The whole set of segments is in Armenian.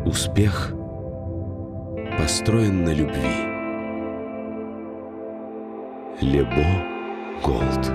Успех построен на любви. Лебо Голд.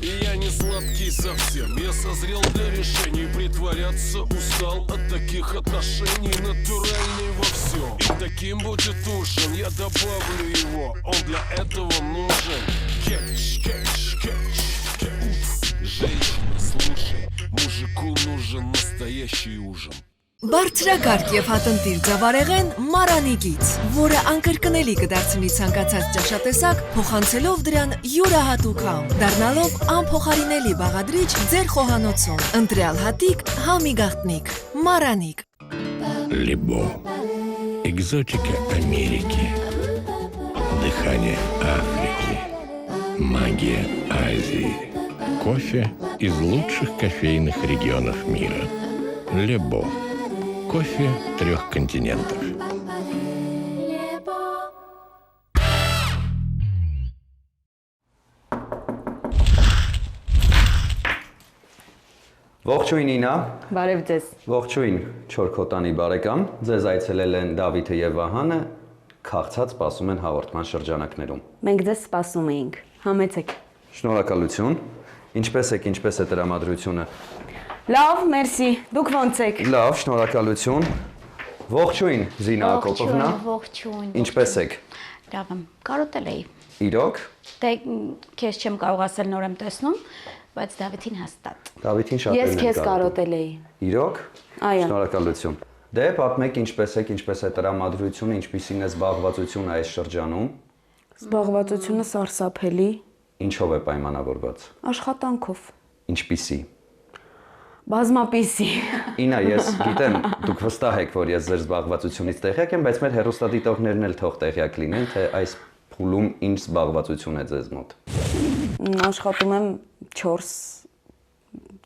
Я не сладкий совсем, я созрел для решений. Притворяться устал от таких отношений. Натуральный во всем, и таким будет ужин. Я добавлю его, он для этого нужен. Кетч, кетч, кетч, кетч. Женщина, слушай, мужику нужен настоящий ужин. Բարձրակարգ եւ հատնտիր ձավարեղեն Մարանիկից, որը անկրկնելի կդարձնի ցանկացած ճաշատեսակ, փոխանցելով դրան յուրահատուկ համ, դառնալով անփոխարինելի բաղադրիչ ձեր խոհանոցում։ Ընտրյալ հատիկ, համի գաղտնիք, Мараник. Лебо. Экзотика Америки. Дыхание Африки. Магия Азии. Кофе из лучших кофейных регионов мира. Лебо. Кофе 3 континентов. Ողջույն Ինա։ Բարև ձեզ։ Ողջույն Չորքոտանի բարեկամ։ Ձեզ այցելել են Դավիթը եւ Վահանը, քաղցած սպասում են հաղորդման շրջանակներում։ Մենք ձեզ սպասում էինք։ Համեցեք։ Շնորհակալություն։ Ինչպես է տրամադրությունը։ Լավ, մերսի։ Դուք ոնց եք։ Լավ, շնորհակալություն։ Ողջույն Զինա Ակոպովնա։ Ողջույն։ Ինչպես եք։ Լավ եմ, կարոտել էի։ Իրոք։ Դե քեզ չեմ կարող ասել նոր եմ տեսնում, բայց Դավիթին հաստատ։ Դավիթին շատ Ես քեզ կարոտել էի։ Իրոք։ Այո։ Շնորհակալություն։ Դե պատմեք ինչպես է տրամադրությունը, ինչպիսին է զբաղվածությունը այս շրջանում։ Զբաղվածությունը սարսափելի։ Ինչով է պայմանավորված։ Աշխատանքով։ Ինչպիսի։ Բազմապիսի։ Ինա, ես գիտեմ, դուք վստահ եք, որ ես ձեր զբաղվածությունից տեղյակ եմ, բայց մեր հեռուստադիտողներն էլ թող տեղյակ լինեն, թե այս փուլում ինչ զբաղվածություն է ձեզ մոտ։ Աշխատում եմ 4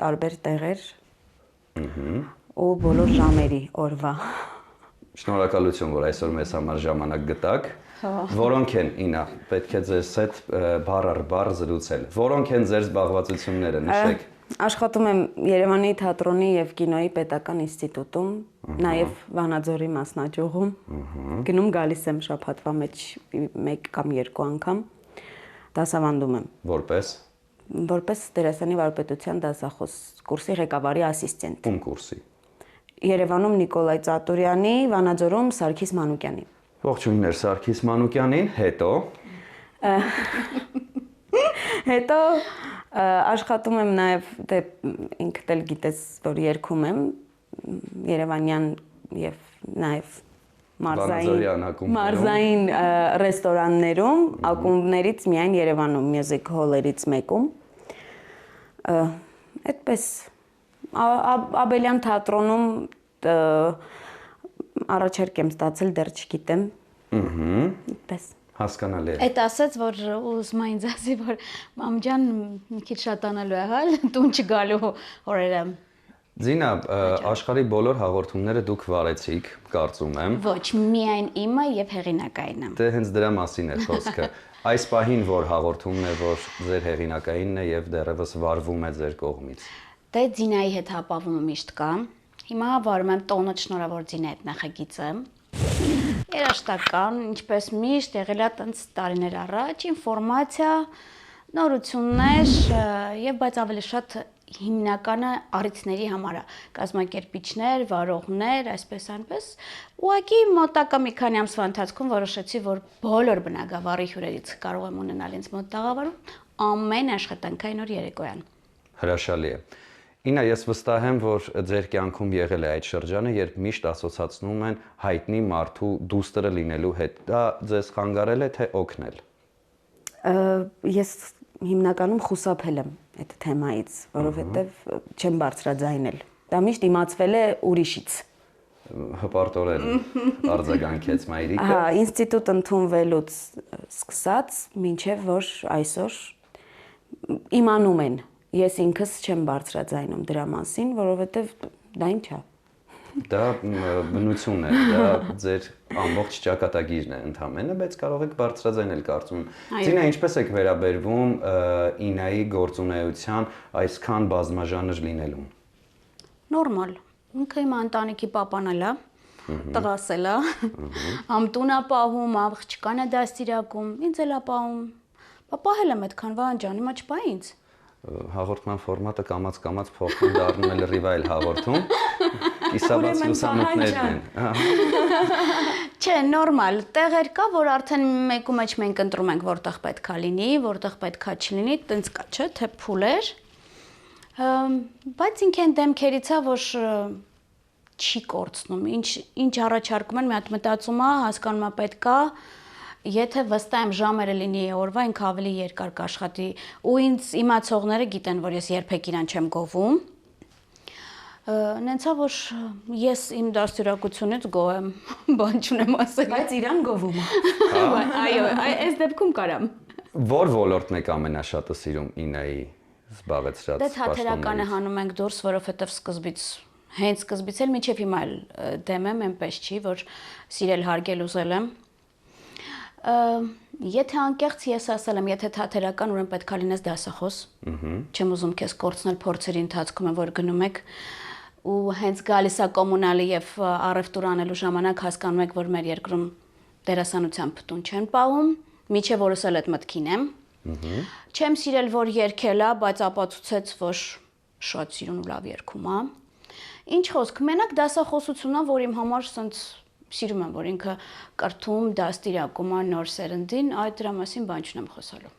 տարբեր տեղեր։ Ու բոլոր ժամերի օրվա։ Շնորհակալություն, որ այսօր մեզ համար ժամանակ գտաք։ Որոնք են, Ինա, պետք է ձեզ հետ բառ առ բառ զրուցել։ Որոնք են ձեր զբաղվածությունները, նշեք։ Աշխատում եմ Երևանի թատրոնի եւ կինոյի պետական ինստիտուտում, նաեւ Վանաձորի մասնաճյուղում։ Գնում գալիս եմ շաբաթվա մեջ 1 կամ 2 անգամ։ Դասավանդում եմ։ Որպես դերասանի վարպետության դասախոս, կուրսի ղեկավարի ասիստենտ։ Ում կուրսի։ Երևանում Նիկոլայ Ծատուրյանի, Վանաձորում Սարգիս Մանուկյանի։ Ողջույններ Սարգիս Մանուկյանին, հետո աշխատում եմ նաև, դե ինքդ էլ գիտես, որ երգում եմ Երևանյան եւ նաև մարզային ռեստորաններում, ակումբներից միայն Երևանում, մյուզիկ հոլերից մեկում։ Այդպես Աբելյան թատրոնում առաջարկ եմ ստացել, դեռ չգիտեմ։ Այդպես։ Հասկանալի է։ Այդ ասած, որ ուզում եմ ինձ ասի, որ մամջան մի քիչ շատանալու է հալ, տուն չգալու օրերը։ Զինա, աշխարհի բոլոր հաղորդումները դուք վարեցիք, կարծում եմ։ Ոչ, միայն իմը եւ հեղինակայինը։ Դե հենց դրա մասին է խոսքը։ Այս պահին որ հաղորդումն է, որ ձեր հեղինակայինն է եւ դեռևս վարվում է ձեր կողմից։ Դե Ձինայի հետ հապավումը միշտ կա։ Հիմա վարում եմ տոնը շնորհավոր Ձինայի հետ նախագիծը։ Երաժշտական, ինչպես միշտ եղել է տենց տարիներ առաջ, ինֆորմացիա, նորություններ եւ բայց ավելի շատ հիմնականը առիթների համար է, կազմակերպիչներ, վարողներ, այսպես այնպես։ Ուղղակի մոտակա մի քանի ամսվա ընթացքում որոշեցի, որ բոլոր բնակավարի հյուրերից կարող եմ ունենալ ինձ մոտ տաղավարում ամեն աշխատանքային օր երեկոյան։ Հրաշալի է։ Ինա, ես վստահ եմ, որ ձեր կյանքում եղել է այդ շրջանը, երբ միշտ ասոցացնում են հայտնի մարդու դուստրը լինելու հետ։ Դա ձեզ խանգարել է, թե օգնել։ Ես հիմնականում խուսափել եմ այդ թեմայից, որովհետև չեմ բարձրաձայնել։ Դա միշտ իմացվել է ուրիշից։ Հպարտորեն արձագանքեց մայրիկը։ Հա, ինստիտուտ ընդունվելուց սկսած, մինչև որ այսօր իմանում են։ Ես ինքս չեմ բարձրաձայնում դրա մասին, որովհետև դա ինչ է։ Դա բնություն է, դա ձեր ամբողջ ճակատագիրն է ընդհանրապես, բայց կարող եք բարձրաձայնել կարծում։ Ձինա, ինչպես եք վերաբերվում Ինայի գործունեության այսքան բազմաժանր լինելուն։ Նորմալ։ Ինքը իմ ընտանիքի պապան է, տղաս է, ամտուն է պահում, աղջկան է դաստիարակում, ինձ էլ է պահում։ Պապահել եմ այդքան Վահան ջան, հիմա չպա ինձ։ Հաղորդման ֆորմատը կամաց փոխվում դառնում է լրիվ այլ հաղորդում։ Կիսաբաց լուսամուտներն են։ Չէ, նորմալ, տեղեր կա, որ արդեն մեկու մեջ մենք ընտրում ենք որտեղ պետքա լինի, որտեղ պետքա չլինի, տենց կա, չէ, թե փուլեր։ Բայց ինքեն դեմքերից է, որ չի կորցնում, ինչ առաջարկում են, մի հատ մտածում է, հասկանում է պետքա, եթե վստահ եմ ժամերը լինի օրվա, ինքը ավելի երկար կաշխատի, ու ինձ իմացողները գիտեն, որ ես երբեք իրան չեմ գովում։ Նենցա, որ ես իմ դաստիարակությունից գոհ եմ, բան չունեմ ասել։ Բայց իրան գովում է։ Այո, այս դեպքում կարամ։ Որ ոլորտն եք ամենաշատը սիրում Ինայի զբաղեցրած Դե թատերականը հանում ենք դուրս, որովհետև հենց սկզբից էլ մինչև հիմա էլ դեմ եմ, այնպես չի, որ սիրել հարգել ուզել եմ։ Եթե անկեղծ ես ասել եմ, եթե թատերական, ուրեմն պետք է լինես դասախոս։ Չեմ ուզում քեզ կորցնել փորձերի ընթացքում, որ գնում եք ու հենց գալիս է կոմունալը եւ առևտուր անելու ժամանակ հասկանում եք, որ մեր երկրում դերասանության փտուն չեն պահում, միջև որս էլ այդ մտքին եմ։ Չեմ սիրել, որ երգելա, բայց ապացուցեց, որ շատ սիրուն ու լավ երգում է։ Ինչ խոսք, մենակ դասախոսությունն է, որ իմ համար սենց սիրում եմ, որ ինքը կրթում, դաստիարակում է նոր սերնդին, այդ դրա մասին բան չունեմ խոսալու։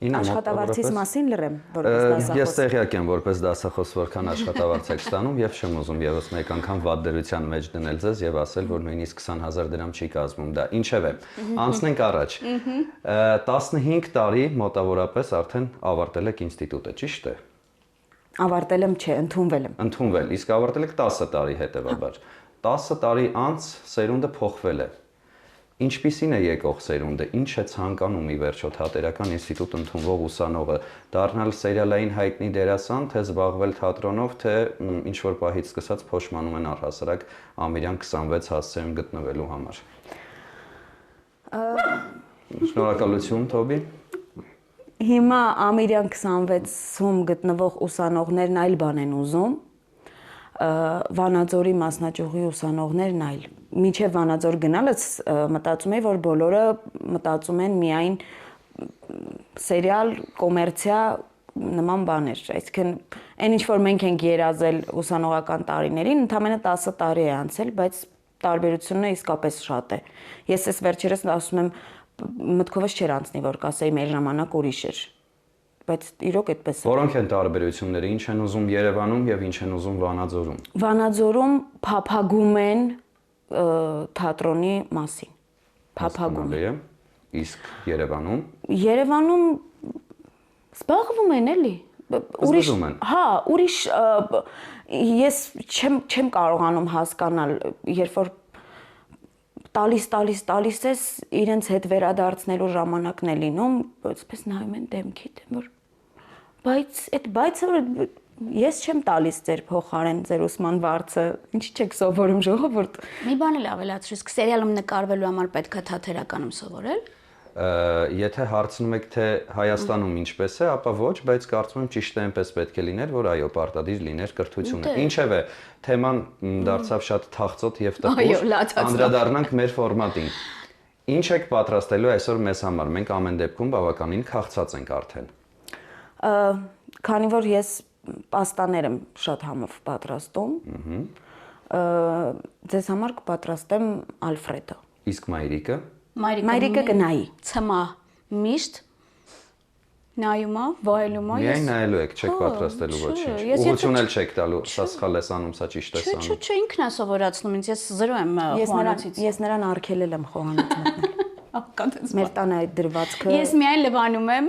Աշխատավարձից մասին լրեմ, որպես դասախոս։ Ես տեղյակ եմ, որպես դասախոս որքան աշխատավարձ եք ստանում եւ չեմ ուզում եւս մեկ անգամ վատ դրության մեջ դնել ձեզ եւ ասել, որ նույնիսկ 20,000 դրամ չի կազմում դա։ Ինչևէ, անցնենք առաջ։ 15 տարի մոտավորապես արդեն ավարտել եք ինստիտուտը, ճիշտ է։ Ավարտել եմ, չէ, ընդունվել եմ։ Ընդունվել, իսկ ավարտել եք 10 տարի հետեւաբար։ 10 տարի անց սերունդը փոխվել է։ Ինչպիսին է եկող սերունդը, ինչ է ցանկանում ի վերջո թատերական ինստիտուտ ընդունվող ուսանողը, դառնալ սերիալային հայտնի դերասան, թե զբաղվել թատրոնով, թե ինչ որ պահից սկսած փոշմանում են առհասարակ Ամիրյան 26 հասցեում գտնվելու համար։ Շնորհակալություն, Թոբի։ Հիմա Ամիրյան 26-ում գտնվող ուսանողներն այլ բան են ուզում, Վանաձորի մասնաճյուղի ուսանողներն այլ։ Մինչև Վանաձոր գնալս մտածում էի, որ բոլորը մտածում են միայն սերիալ, կոմերցիա նման բաներ, այսինքն այն ինչ որ մենք ենք երազել ուսանողական տարիներին, ընդամենը 10 տարի է անցել, բայց տարբերությունը իսկապես շատ է։ Ես այս վերջերս ասում եմ, մտքովս չէր անցնի, որ կասեի մեր ժամանակ ուրիշ էր։ Բայց իրոք այդպես է։ Որոնք են տարբերությունները, ինչ են ուզում Երևանում եւ ինչ են ուզում Վանաձորում։ Վանաձորում փափագում են թատրոնի մասին։ Փափագում են։ Իսկ Երևանում։ Երևանում զբաղվում են էլի։ Ուրիշ, հա, ուրիշ ես չեմ կարողանում հասկանալ, երբ որ տալիս ես իրենց հետ վերադարձնելու ժամանակն է լինում, այսպես նայում են դեմքիդ, որ բայց այդ բայցը ես չեմ տալիս ձեր փոխարեն ձեր ուսման վարձը, ինչի՞ չեք սովորում ժողովուրդ։ Մի բան էլ ավելացրու, իսկ սերիալում նկարվելու համար պետք է թատերականում սովորել։ Եթե հարցնում եք թե Հայաստանում ինչպես է, ապա ոչ, բայց կարծում եմ ճիշտ է այնպես պետք է լիներ, որ այո, պարտադիր լիներ կրթությունը։ Ինչևէ, թեման դարձավ շատ թախծոտ եւ տխուր, անդրադառնանք մեր ֆորմատին։ Ինչ եք պատրաստելու այսօր մեզ համար։ Մենք ամեն դեպքում բավականին քաղցած ենք արդեն։ Քանի որ ես պաստաներ եմ շատ համով պատրաստում, ձեզ համար կպատրաստեմ Ալֆրեդո։ Իսկ մայրիկը։ Մայրիկը կնայի։ Ցմա միշտ նայում է, վայելում է։ Միայն նայելու եք, չեք պատրաստելու ոչինչ։ Ուղղություն էլ չեք տալու, սա սխալ ես անում, սա ճիշտ ես անում։ Չէ, ինքն է սովորացնում ինձ, ես զրո եմ խոհանոցից։ Ես նրան արգելել եմ խոհանոց մտնել։ Մեր տանը այդ դրվածքը։ Ես միայն լվանում եմ,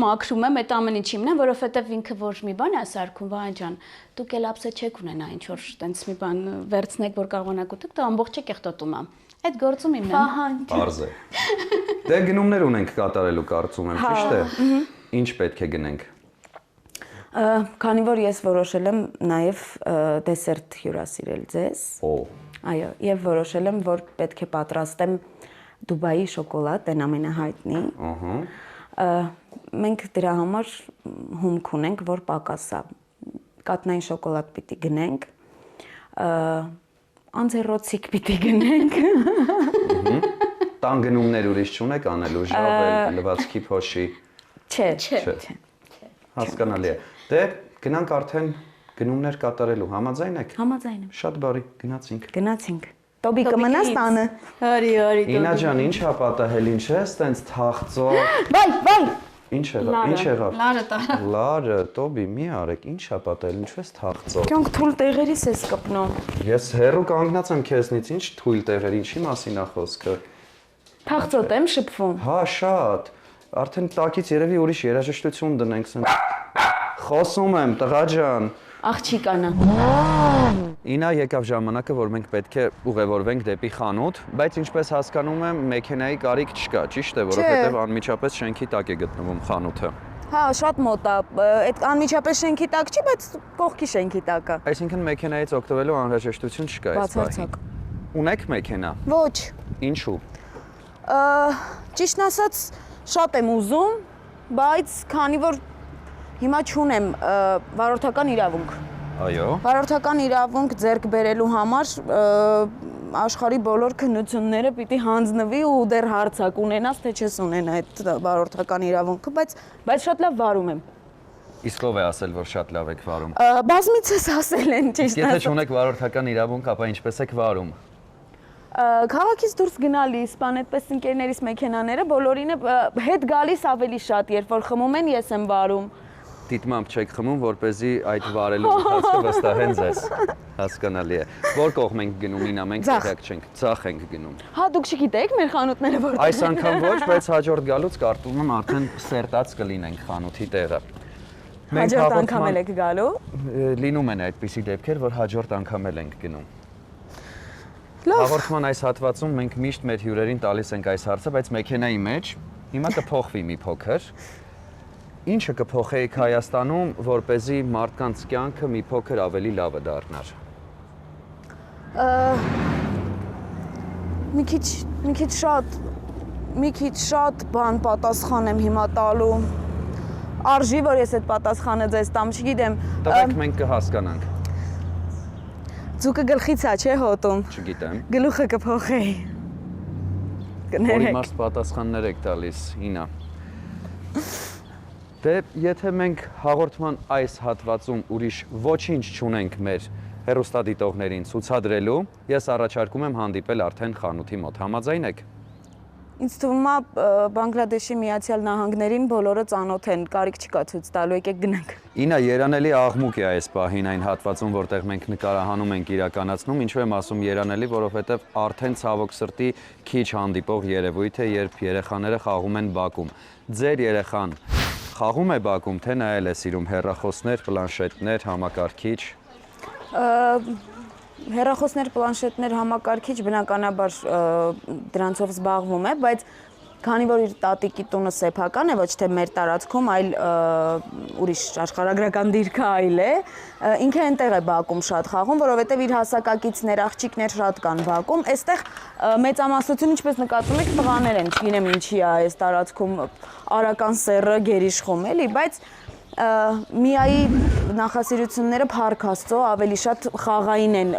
մաքրում եմ, այդ ամեն ինչի մնա, որովհետև ինքը որ մի բան է սարքում, Վահան ջան, դուք էլ ապսե չեք ունենա ինչ որ տենց մի բան վերցնեք, որ կարողանաք ուտեք, դա ամբողջ կեղտոտում է։ Այդ գործում իմն է։ Պարզ է։ Դե գնումներ ունենք կատարելու կարծում եմ, ճիշտ է։ Ինչ պետք է գնենք։ Քանի որ ես որոշել եմ նաև դեսերտ հյուրասիրել ձեզ։ Այո, եւ որոշել եմ, որ պետք է պատրաստեմ Դուբայի շոկոլադ, այն ամենահայտնի։ Մենք դրա համար հումք ունենք, որ պակասա։ Կատնային շոկոլադ պիտի գնենք, անձեռոցիկ պիտի գնենք։ Տան գնումներ ուրիշ չունեք անելու, ժավել, լվացքի փոշի։ Չէ։ Հասկանալի է։ Դե գնանք արդեն գնումներ կատարելու, համաձայն եք։ Համաձայն եմ։ Շատ բարի, գնացինք։ Գնացինք։ Տոբի կմնաս տանը։ Արի, Ինա ջան, ինչ ա պատահել, ինչ է, ստենց թաղծո։ Վայ։ Ինչ եղավ։ Լարը տարա։ Լարը, Տոբի, մի արեք, ինչ ա պատահել, ինչու ես թաղծո։ Կյանք թույլ տեղերից ես կպնում։ Ես հերո կանգնած եմ քեզնից, ինչ թույլ տեղեր, ինչի մասին ա խոսքը։ Թաղծոտ եմ շփվում։ Հա, շատ։ Արդեն տակից երևի ուրիշ երաժշտություն դնենք սենց։ Խոսում եմ, տղա ջան։ Աղջիկանա։ Ինա եկավ ժամանակը, որ մենք պետք է ուղևորվենք դեպի խանութ, բայց ինչպես հասկանում եմ, մեքենայի կարիք չկա, ճիշտ է, որովհետև անմիջապես շենքի տակ է գտնվում խանութը։ Հա, շատ մոտ է։ Այդ անմիջապես շենքի տակ չի, բայց կողքի շենքի տակ է։ Այսինքն մեքենայից օգտվելու անհրաժեշտություն չկա այս պահին։ Ունեք մեքենա։ Ոչ։ Ինչու։ Ճիշտն ասած, շատ եմ ուզում, բայց քանի որ հիմա չունեմ վարորդական իրավունք։ Այո։ Վարորդական իրավունք ձեռք բերելու համար աշխարհի բոլոր քննությունները պիտի հանձնվի ու դեռ հարցակ ունենաս, թե չես ունենա այդ վարորդական իրավունքը, բայց շատ լավ վարում եմ։ Իսկ ով է ասել, որ շատ լավ եք վարում։ Բազմիցս ասել են, ճիշտ Եթե չունեք վարորդական իրավունք, ապա ինչպես եք վարում։ Քաղաքից դուրս գնալիս, բան այդպես ընկերներիս մեքենաները բոլորին է հետ գալիս ավելի շատ, երբ որ խմում են, ես եմ վարում։ Դիտմամբ չեք խմում, որպեսզի այդ վարելու ընթացքը վստահեն ձեզ։ Հասկանալի է։ Որ կողմ ենք գնում, Ինա, մենք տեղյակ չենք, ցախ ենք գնում։ Հա, դուք չգիտեք մեր խանութները որտեղ։ Այս անգամ ոչ, բայց հաջորդ գալուց կարծում եմ արդեն սերտած կլինենք խանութի տեղը։ Հաջորդ անգամ եք գալու։ Լինում են այդպիսի դեպքեր, որ հաջորդ անգամ ենք գնում։ Լավ։ Հաղորդման այս հատվածում մենք միշտ մեր հյուրերին տալիս ենք այս հարցը, բայց մեքենայի մեջ հիմա կփոխվի մի փոքր։ Ինչը կփոխեիք Հայաստանում, որպեսզի մարդկանց կյանքը մի փոքր ավելի լավը դառնար։ Մի քիչ շատ բան պատասխան եմ հիմա տալու։ Արժի, որ ես այդ պատասխանը ձեզ տամ, չգիտեմ։ Տվեք, մենք կհասկանանք։ Ձուկը գլխից է, չէ՞ հոտում։ Չգիտեմ։ Գլուխը կփոխեի։ Որ Կներեք։ իմաստ պատասխաններ եք տալիս, Ինա։ Դե, եթե մենք հաղորդման այս հատվածում ուրիշ ոչինչ չունենք մեր հեռուստադիտողներին ցուցադրելու, ես առաջարկում եմ հանդիպել արդեն խանութի մոտ։ Համաձայն եք։ Ինձ թվում է Բանգլադեշի Միացյալ Նահանգներին բոլորը ծանոթ են, կարիք չկա ցույց տալու, եկեք գնանք։ Ինա, երանելի աղմուկ է այս պահին այն հատվածում, որտեղ մենք նկարահանում ենք իրականացնում, ինչու եմ ասում երանելի, որովհետև արդեն ցավոք սրտի քիչ հանդիպող երևույթ է, երբ երեխաները խաղում են բակում։ Ձեր երեխան խաղում է բակում, թե նայել է սիրում հեռախոսներ, պլանշետներ, համակարգիչ։ Հեռախոսներ, պլանշետներ, համակարգիչ բնականաբար դրանցով զբաղվում է, բայց քանի որ իր տատիկի տունը սեփական է, ոչ թե մեր տարածքում, այլ ուրիշ աշխարհագրական դիրքը այլ է, ինքը այնտեղ է բակում շատ խաղում, որովհետև իր հասակակիցներ, աղջիկներ շատ կան բակում, այստեղ մեծամասնություն, ինչպես նկատում եք, տղաներ են, չգիտեմ ինչի է այս տարածքում արական սեռը գերիշխում էլի, բայց միայի նախասիրությունները Փառք Աստծո ավելի շատ խաղային են,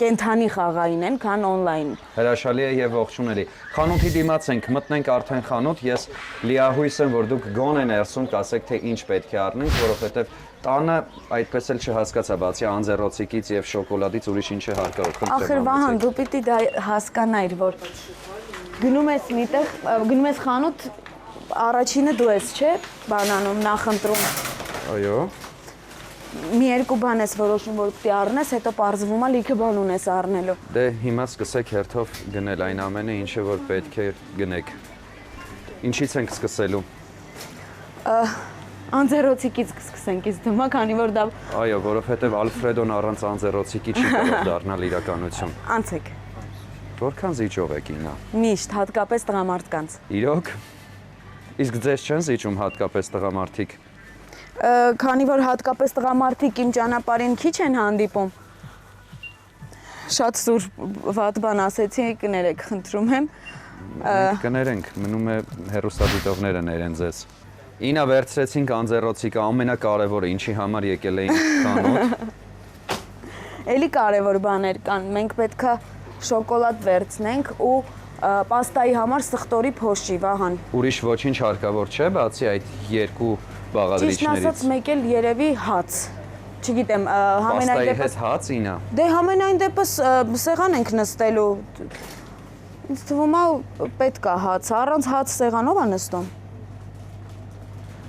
կենթանի խաղային են, քան օնլայն։ Հրաշալի է եւ ողջունելի։ Խանութի դիմաց ենք, մտնենք արդեն խանութ, ես լիահույս եմ, որ դուք գոնե ներսում կասեք, թե ինչ պետք է առնենք, որովհետեւ տանը այդպես էլ չհասկացա, բացի անձեռոցիկից եւ շոկոլադից ուրիշ ինչ է հարկավոր։ Ախր Վահան, դու պիտի դա հասկանայր, որ գնում ես միտեղ, գնում ես խանութ, առաջինը դու ես, չէ՞, բանանում, նախընտրում։ Այո։ Մի երկու բան ես որոշում, որ պիտի առնես, հետո պարզվում է լիքը բան ունես առնելու։ Դե հիմա սկսեք հերթով գնել այն ամենը, ինչը որ պետք է գնեք։ Ինչից ենք սկսելու։ Անձեռոցիկից կսկսենք, իսկ դու քանի որ դա Այո, որովհետև Ալֆրեդոն առանց անձեռոցիկի չի կարող դառնալ իրականություն։ անցեք։ Որքան զիջող եք Ինա։ Միշտ, հատկապես տղամարդկանց։ Իրոք։ Իսկ ձեզ չեն զիջում հատկապես տղամարդիկ։ Քանի որ հատկապես տղամարդիկ իմ ճանապարհին քիչ են հանդիպում։ Շատ սուր վատ բան ասեցի, կներեք, խնդրում եմ։ Կներենք, մնում է հեռուստադիտողները ներեն ձեզ։ Ինա վերցրեցինք անձեռոցիկը, ամենակարևորը, ինչի համար եկել էինք խանութ։ Էլի կարևոր բաներ կան։ Մենք պետքա շոկոլադ վերցնենք ու պաստայի համար սխտորի փոշի, Վահան։ Ուրիշ ոչինչ հարկավոր չէ, բացի այդ երկու Ճիշտն բաղադրիչներից։ ասած, մեկ էլ երևի հաց։ Չգիտեմ, համենայն Պաստայի դեպս հետ հաց ինա։ Դե համենայն դեպս սեղան ենք նստելու։ Ինձ թվում է պետք է հաց, առանց հաց սեղանով է նստում։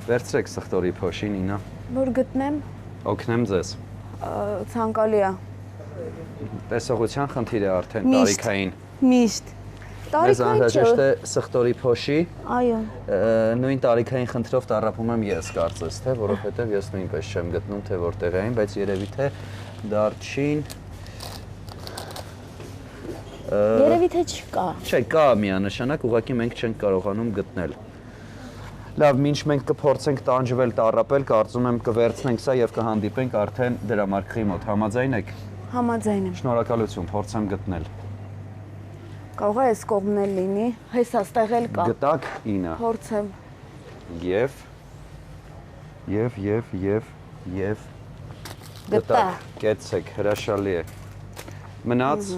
Վերցրեք սխտորի փոշին ինա։ Որ գտնեմ, Օգնեմ ձեզ։ ցանկալի է։ Տեսողության խնդիր է արդեն Միշտ։ տարիքային։ Միշտ։ Մեզ Տարիքային անհրաժեշտ չէ։ է սխտորի փոշի։ Այո։ Նույն տարիքային խնդրով տառապում եմ ես կարծես թե, որովհետև ես նույնպես չեմ գտնում թե որտեղ էին, բայց երևի թե դարչին Երևի թե չկա։ Չէ, կա միանշանակ, ուղղակի մենք չենք կարողանում գտնել։ Լավ, մինչ մենք կփորձենք տանջվել, տառապել, կարծում եմ կվերցնենք սա եւ կհանդիպենք արդեն դրամարկղի մոտ։ Համաձայն եք։ Համաձայն եմ։ Շնորհակալություն, փորձեմ գտնել։ Կարող է այս կողմն էլ լինի, հեսա ստեղ էլ կա։ Գտակ ինա։ Փորձեմ։ Եվ Գտա։ Կեցեք, հրաշալի է։ Մնաց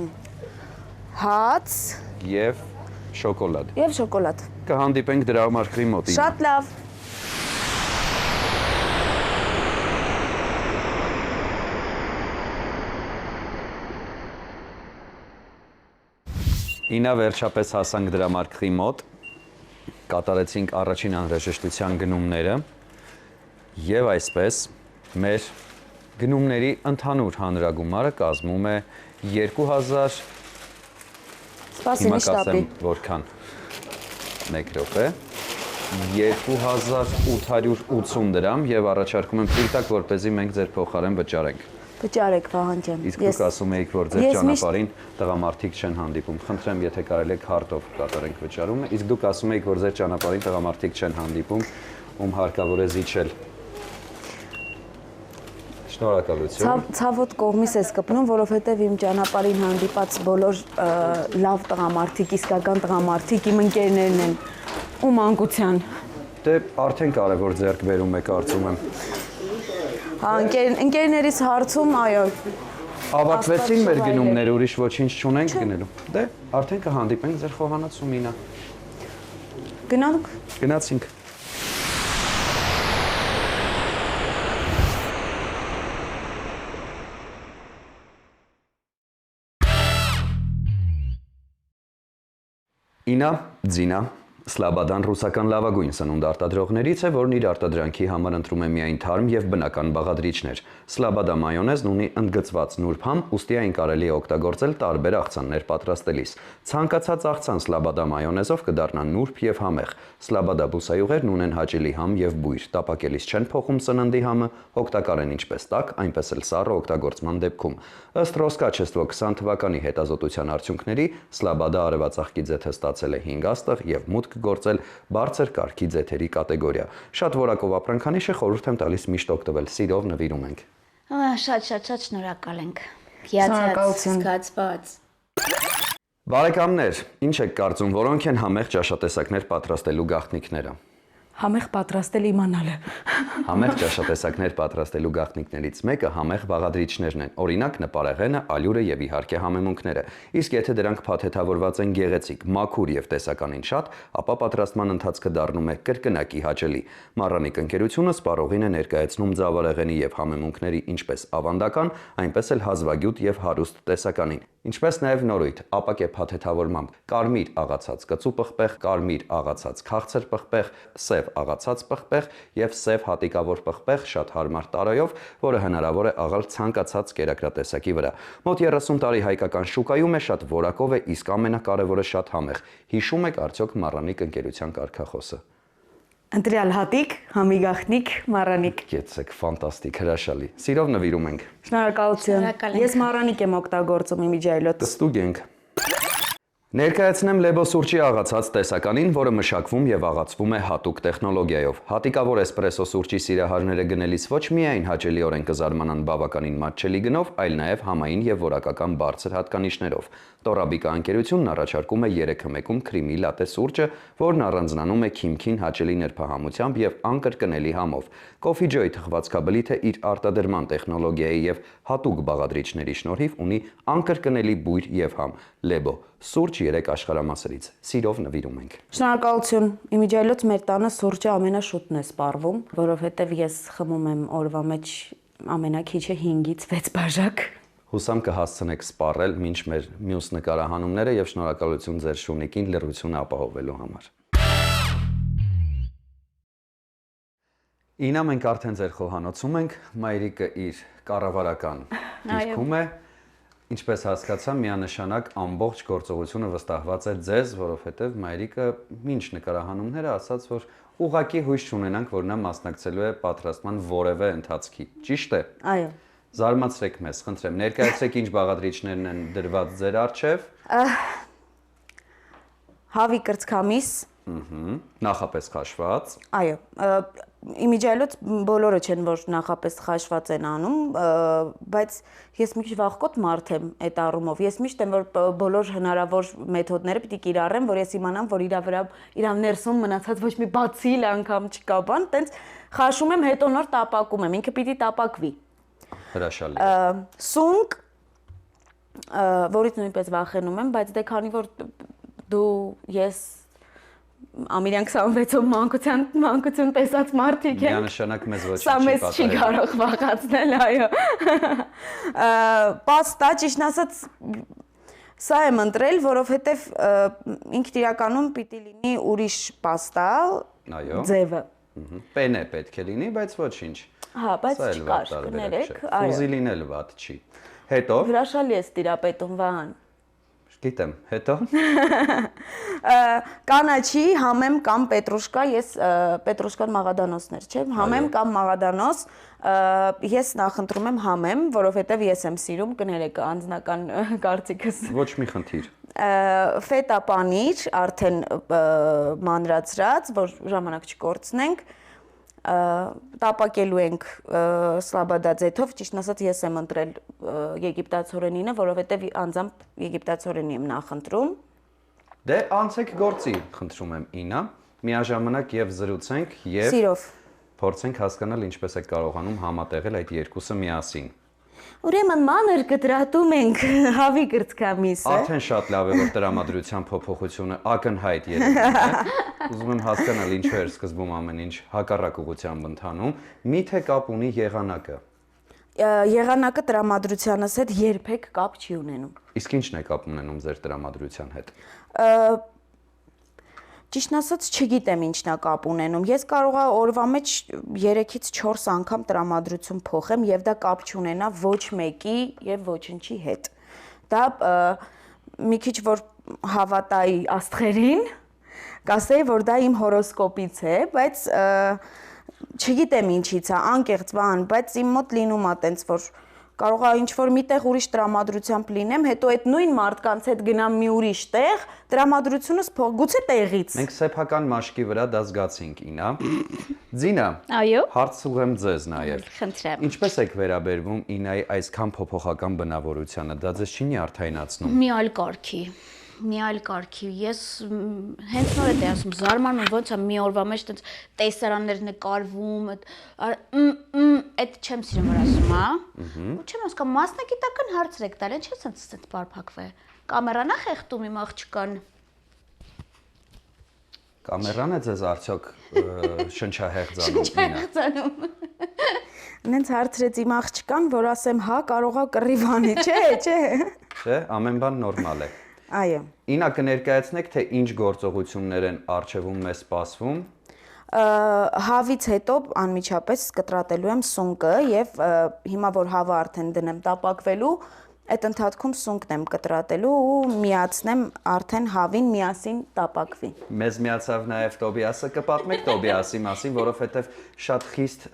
Հաց եւ շոկոլադ։ եւ շոկոլադ։ Կհանդիպենք դրամարկղի մոտ։ Շատ լավ։ Ինա վերջապես հասանք դրամարկղի մոտ, կատարեցինք առաջին անհրաժեշտության գնումները եւ այսպես մեր գնումների ընդհանուր հանրագումարը կազմում է 2000 Սպասի հիմա շտապի։ կասեմ որքան 1 րոպե 2880 դրամ եւ առաջարկում եմ թույլտակ որպեսզի մենք ձեր փոխարեն վճարենք։ Վճարեք, Վահան ջան։ Իսկ դուք ասում եք, որ ձեր ես միշտ- ճանապարհին տղամարդիկ չեն հանդիպում։ Խնդրեմ, եթե կարելի է քարտով կատարենք վճարումը, իսկ դուք ասում եք, որ ձեր ճանապարհին տղամարդիկ չեն հանդիպում, ում հարկավոր է զիջել։ Շնորհակալություն։ Ցավոտ կողմից ես կպնում, որովհետև իմ ճանապարհին հանդիպած բոլոր լավ տղամարդիկ, իսկական տղամարդիկ իմ ընկերներն են ու մանկության։ Դե արդեն կարևոր ձեռք բերում եք, կարծում եմ։ Հա, ընկերներից հարցում, այո։ Ավարտվեցին մեր շնորհայր է։ գնումները, ուրիշ ոչինչ չունենք գնելու։ Դե արդեն կհանդիպենք ձեր խոհանոցում ինա։ Գնանք։ Գնացինք։ Ինա Ձինա Սլաբադան ռուսական լավագույն սնունդ արտադրողներից է, որն իր արտադրանքի համար ընտրում է միայն թարմ եւ բնական բաղադրիչներ։ Սլաբադա մայոնեզն ունի ընդգծված նուրբ համ, ուստի այն կարելի է օգտագործել տարբեր աղցաններ պատրաստելիս։ Ցանկացած աղցան սլաբադա մայոնեզով կդառնա նուրբ եւ համեղ։ Սլաբադա բուսայուղերն ունեն հաճելի համ եւ բույր, տապակելիս չեն փոխում սննդի համը, օգտակար են ինչպես տաք, այնպես էլ սառը օգտագործման դեպքում։ Ըստ Ռոսկաչեստվո 20 թվականի հետազոտության արդյունքների, Սլաբադա արևածաղկի ձեթը ստացել է 5 աստղ եւ մուտք գործել բարձր կարգի ձեթերի կատեգորիա։ Շատ որակով ապրանքանիշ է, խորհուրդ եմ տալիս միշտ օգտվել, սիրով նվիրում ենք։ Շատ շնորհակալ ենք։ Շնորհակալություն։ Զգացված։ Բարեկամներ, ինչ եք կարծում, որոնք են համեղ ճաշատեսակներ պատրաստելու գաղտնիքները։ Համեղ պատրաստել իմանալը։ Համեղ ճաշատեսակներ պատրաստելու գաղտնիքներից մեկը համեղ բաղադրիչներն են։ Օրինակ նպարեղենը, ալյուրը եւ իհարկե համեմունքները։ Իսկ եթե դրանք փաթեթավորված են գեղեցիկ, մաքուր եւ տեսականին շատ, ապա պատրաստման ընթացքը դառնում է կրկնակի հաճելի։ Մառանիկ ընկերությունը սպառողին է ներկայացնում ձավարեղենի եւ համեմունքների ինչպես ավանդական, այնպես էլ հազվագյուտ եւ հարուստ տեսականին։ Ինչպես նաև նորույթ, ապակե փաթեթավորմամբ կարմիր աղացած կծու պղպեղ, կարմիր աղացած քաղցր պղպեղ, սև աղացած պղպեղ եւ սև հատիկավոր պղպեղ շատ հարմար տարայով, որը հնարավոր է աղալ ցանկացած կերակրատեսակի վրա։ Մոտ 30 տարի հայկական շուկայում է, շատ որակով է, իսկ ամենակարևորը շատ համեղ։ Հիշում եք արդյոք Մառանիկ ընկերության կարգախոսը։ Ընտրյալ հատիկ, համի գաղտնիք, մառանիկ։ Գեցեք, ֆանտաստիկ, հրաշալի։ Սիրով նվիրում ենք։ Շնորհակալություն։ Շնորհակալ ենք։ Ես մառանիկ եմ օգտագործում իմիջայլոց։ Ստուգ ենք։ Ներկայացնեմ Լեբո սուրճի աղացած տեսականին, որը մշակվում եւ աղացվում է հատուկ տեխնոլոգիայով։ Հատիկավոր էսպրեսո սուրճի սիրահարները գնելիս ոչ միայն հաճելիորեն կզարմանան բավականին մատչելի գնով, այլ նաեւ համային եւ որակական բարձր հատկանիշներով։ Տորաբիկա ընկերությունն առաջարկում է 3-ում քրիմի լատե սուրճը, որն առանձնանում է քիմքին հաճելի նրբահամությամբ եւ անկրկնելի համով։ Coffee Joy թխվածքաբլիթը իր արտադրման տեխնոլոգիայի եւ հատուկ բաղադրիչների շնորհիվ ունի անկրկնելի բույր եւ համ։ Լեբո սուրճ 3 աշխարհամասերից։ Սիրով նվիրում ենք։ Շնորհակալություն։ Իմիջիայլոց մեր տանը սուրճը ամենաշուտն է սպառվում, որովհետեւ ես խմում եմ օրվա մեջ ամենակիչը 5-ից 6 բաժակ։ Հուսամ կհասցնեք սպառել մինչ մեր մյուս նկարահանումները եւ շնորհակալություն ձեր շունիկին լրությունը ապահովելու համար։ Ինա մենք արդեն ձեր խոհանոցում ենք, մայրիկը իր կառավարական դիրքում է։ Ինչպես հասկացա, միանշանակ ամբողջ գործողությունը վստահված է ձեզ, որովհետեւ մայրիկը մինչ նկարահանումները ասաց, որ ուղակի հույս չունենանք, որ նա մասնակցելու է պատրաստման որևէ ընթացքի։ Ճիշտ է։ Այո։ Զարմացրեք մեզ, խնդրեմ, ներկայացրեք ինչ բաղադրիչներն են դրված ձեր առջև։ Հավի կրծքամիս։ Նախապես խաշված։ Այո, իմիջիայլոց բոլորը չեն, որ նախապես խաշված են անում, բայց ես մի քիչ վախկոտ մարդ եմ այդ առումով։ Ես միշտ եմ, որ բոլոր հնարավոր մեթոդները պիտի կիրառեմ, որ ես իմանամ, որ իրա ներսում մնացած ոչ մի բացիլ անգամ չկա բան, տենց խաշում եմ, հետո նոր տապակում եմ, ինքը պիտի տապակվի։ Հրաշալի։ Սունկ, որից նույնպես վախենում եմ, բայց դե քանի որ դու ես ամիրյան 26-ով մանկություն տեսած մարդիկ ենք։ Միանշանակ մեզ ոչ Սա մեզ չի կարող վախացնել, այո։ Պաստա, ճիշտ ասած, սա եմ ընտրել, որովհետև ինքն իրականում պիտի լինի ուրիշ պաստա, ձևը։ Պեն է պետք է լինի, բայց ոչինչ։ Հա, բայց չկար, կներեք, այո։ Ֆուզիլին էլ վատ չի։ Հետո։ Հրաշալի է տիրապետում Վահան։ Գիտեմ, հետո։ Կանաչի, համեմ կամ պետրուշկա, ես պետրուշկան մաղադանոսներ, չէ՞, համեմ կամ մաղադանոս, ես նախընտրում եմ համեմ, որովհետև ես եմ սիրում, կներեք անձնական կարծիքս։ Ոչ մի խնդիր։ Ֆետա պանիր, արդեն մանրացրած, որ ժամանակ չկորցնենք, տապակելու ենք սլաբադաձեթով, ճիշտ ասած ես եմ ընտրել եգիպտացորենինը, որովհետև անձամբ եգիպտացորենի եմ նախընտրում։ Դե անցեք գործի, խնդրում եմ Ինա, միաժամանակ եւ զրուցենք եւ Սիրով փորձենք հասկանալ ինչպես է կարողանում համատեղել այդ երկուսը միասին։ Ուրեմն մանր կտրատում ենք հավի կրծքամիսը։ Արդեն շատ լավ է, որ տրամադրության փոփոխությունը ակնհայտ երևում է։ Ուզում եմ հասկանալ ինչու էր սկզբում ամեն ինչ հակառակ ուղղությամբ ընթանում, միթե կապ ունի եղանակը։ Եղանակը տրամադրությանս հետ երբեք կապ չի ունենում։ Իսկ ինչն է կապ ունենում ձեր տրամադրության հետ։ Ճիշտ ասած չգիտեմ ինչն է կապ ունենում։ Ես կարողա օրվա մեջ 3-ից 4 անգամ տրամադրություն փոխեմ եւ դա կապ չունենա ոչ մեկի եւ ոչնչի հետ։ Դա մի քիչ որ հավատայի աստղերին, կասեի որ դա իմ հորոսկոպից է, բայց չգիտեմ ինչից է, անկեղծ բան, բայց իմ մոտ լինում է տենց որ կարողա ինչ-որ միտեղ ուրիշ տրամադրությամբ լինեմ, հետո այդ նույն մարդկանց հետ գնամ մի ուրիշ տեղ, տրամադրությունս գուցե տեղից։ Մենք սեփական մաշկի վրա դա զգացինք, Ինա։ Ձինա, Այո։ հարց ուղեմ ձեզ նաև։ Խնդրեմ։ Ինչպես եք վերաբերվում Ինայի այսքան փոփոխական բնավորությանը, դա ձեզ չի նյարդայնացնում։ Մի այլ կարգի, ես հենց նոր եմ ասում, զարմանում ոնց է մի օրվա մեջ տենց տեսարաններ նկարվում, այդ չեմ սիրում որ ասում, հա։ Ու չեմ ասում, մասնագիտական հարցեր եք տալ, ինչ ես ցած բարփակվել։ Կամերան է խեղդում իմ աղջկան։ Կամերան է ձեզ արդյոք շնչահեղձանում։ Նենց հարցրեց իմ աղջկան, որ ասեմ, հա, կարողա կռիվանի, չէ։ Չէ, ամեն բան նորմալ է։ Այո։ Ինա կներկայացնեք, թե ինչ գործողություններ են առջևում մեզ սպասվում։ Հավից հետո անմիջապես կտրատելու եմ սունկը եւ հիմա որ հավը արդեն դնեմ տապակվելու, այդ ընթացքում սունկն եմ կտրատելու ու միացնեմ արդեն հավին միասին տապակվի։ Մեզ միացավ նաև Տոբիասը, կպատմեք Տոբիասի մասին, որովհետև շատ խիստ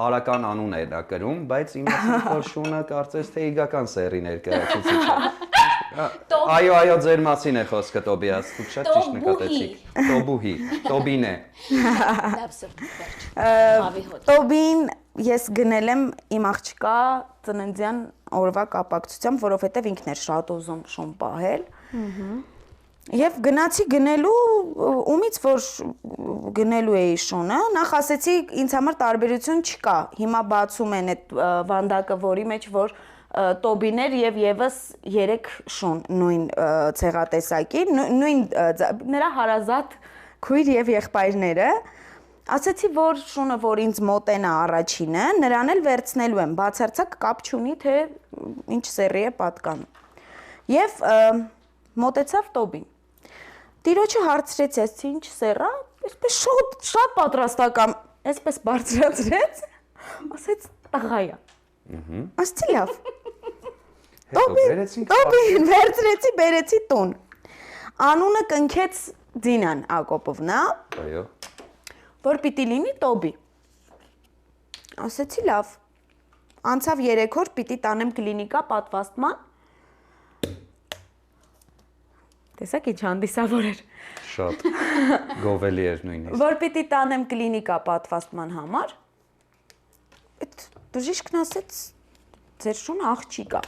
արական անուն է դա կրում, բայց իմացին որ շունը կարծես թե իգական սերի ներկայացուցիչ է։ Այո, ձեր մասին է խոսքը Տոբիաս, դուք շատ ճիշտ նկատեցիք։ Տոբուհի, Տոբին է։ Լավ սրտ վերջ։ Տոբին ես գնել եմ իմ աղջկա ծննդյան օրվա կապակցությամբ, որովհետև ինքն էր շատ ուզում շուն պահել։ Եվ գնացի գնելու, ումից որ գնելու էի շունը, նախ ասեցի ինձ համար տարբերություն չկա։ Հիմա բացում են այդ վանդակը, որի մեջ որ Տոբիներ եւ եւս 3 շուն նույն ցեղատեսակի, նույն նրա հարազատ քույր եւ եղբայրները։ Ասեցի, որ շունը, որ ինձ մոտենա առաջինը, նրան էլ վերցնելու եմ, բացարձակ կապ չունի, թե ինչ սեռի է պատկանում։ Եվ մոտեցավ Տոբին։ Տիրոջը հարցրեց, ասեցի, ինչ սեռա, այսպես շատ պատրաստական, այսպես բարձրացրեց, ասեց տղա է։ Ասեցի լավ։ Տոբին վերցրեցի, բերեցի տուն։ Անունը կնքեց Դինան Ակոպովնա, Այո։ որ պիտի լինի Տոբի։ Ասեցի լավ։ Անցավ 3 օր, պիտի տանեմ կլինիկա պատվաստման։ Տեսակ ինչ հանդիսավոր էր։ Շատ գովելի էր նույնիսկ։ Որ պիտի տանեմ կլինիկա պատվաստման համար։ Այդ բժիշկն ասեց, ձեր շունը աղջիկ է։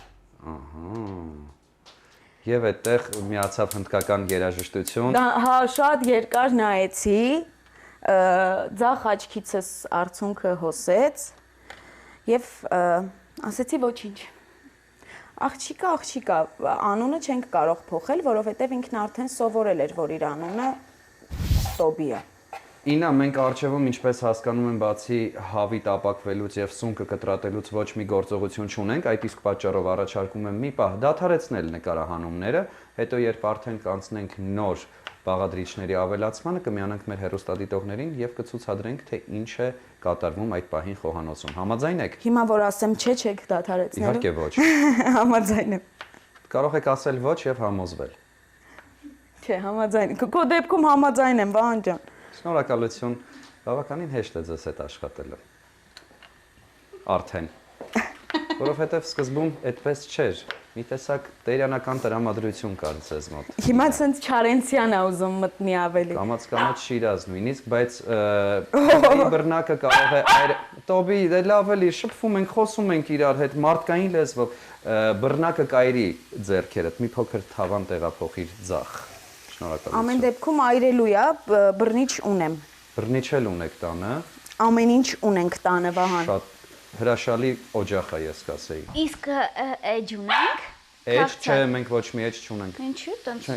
Եվ այդտեղ միացավ հնդկական երաժշտություն։ Հա, շատ երկար նայեցի, ձախ աչքիցս արցունքը հոսեց եւ ասեցի ոչինչ։ Աղջիկա, անունը չենք կարող փոխել, որովհետև ինքն արդեն սովորել էր, որ իր անունը Տոբի է։ Ինա, մենք արժևում ինչպես հասկանում եմ, բացի հավի տապակվելուց եւ սունկը կտրատելուց ոչ մի գործողություն չունենք, այդ իսկ պատճառով առաջարկում եմ մի պահ դադարեցնել նկարահանումները, հետո երբ արդեն կանցնենք նոր բաղադրիչների ավելացմանը, կմիանանք մեր հեռուստադիտողներին եւ կցուցադրենք, թե ինչ է կատարվում այդ պահին խոհանոցում։ Համաձայն եք։ Հիմա որ ասեմ չեք դադարեցնելու։ Իհարկե ոչ։ Համաձայն եմ։ Կարող եք ասել ոչ եւ համոզվել։ Չէ, համաձայն։ Քո դեպքում համաձայն եմ, Վահան ջան։ Շնորհակալություն։ Բավականին հեշտ է ձեզ հետ աշխատելը։ Արդեն։ Որովհետև սկզբում այդպես չէր։ Մի տեսակ տերյանական տրամադրություն կար ձեզ մոտ։ Հիմա ցենց Չարենցյան է ուզում մտնի ավելի։ Կամաց Շիրազ նույնիսկ, բայց Տոբի բռնակը կարող է Տոբի, դե լավ էլի, շփվում ենք, խոսում ենք իրար հետ մարդկային լեզվով, բռնակը կայրի ձեռքերդ, մի փոքր թավան տեղափոխիր ձախ։ Շնորհակալություն։ Ամեն դեպքում այրելու է, բռնիչ ունեմ։ Բռնիչ էլ ունեք տանը։ Ամեն ինչ ունենք տանը, Վահան։ Շատ հրաշալի օջախ է, ես կասեի։ Իսկ էջ ունենք։ Էջ չէ, մենք ոչ մի էջ չունենք։ Ինչու՞ տենց։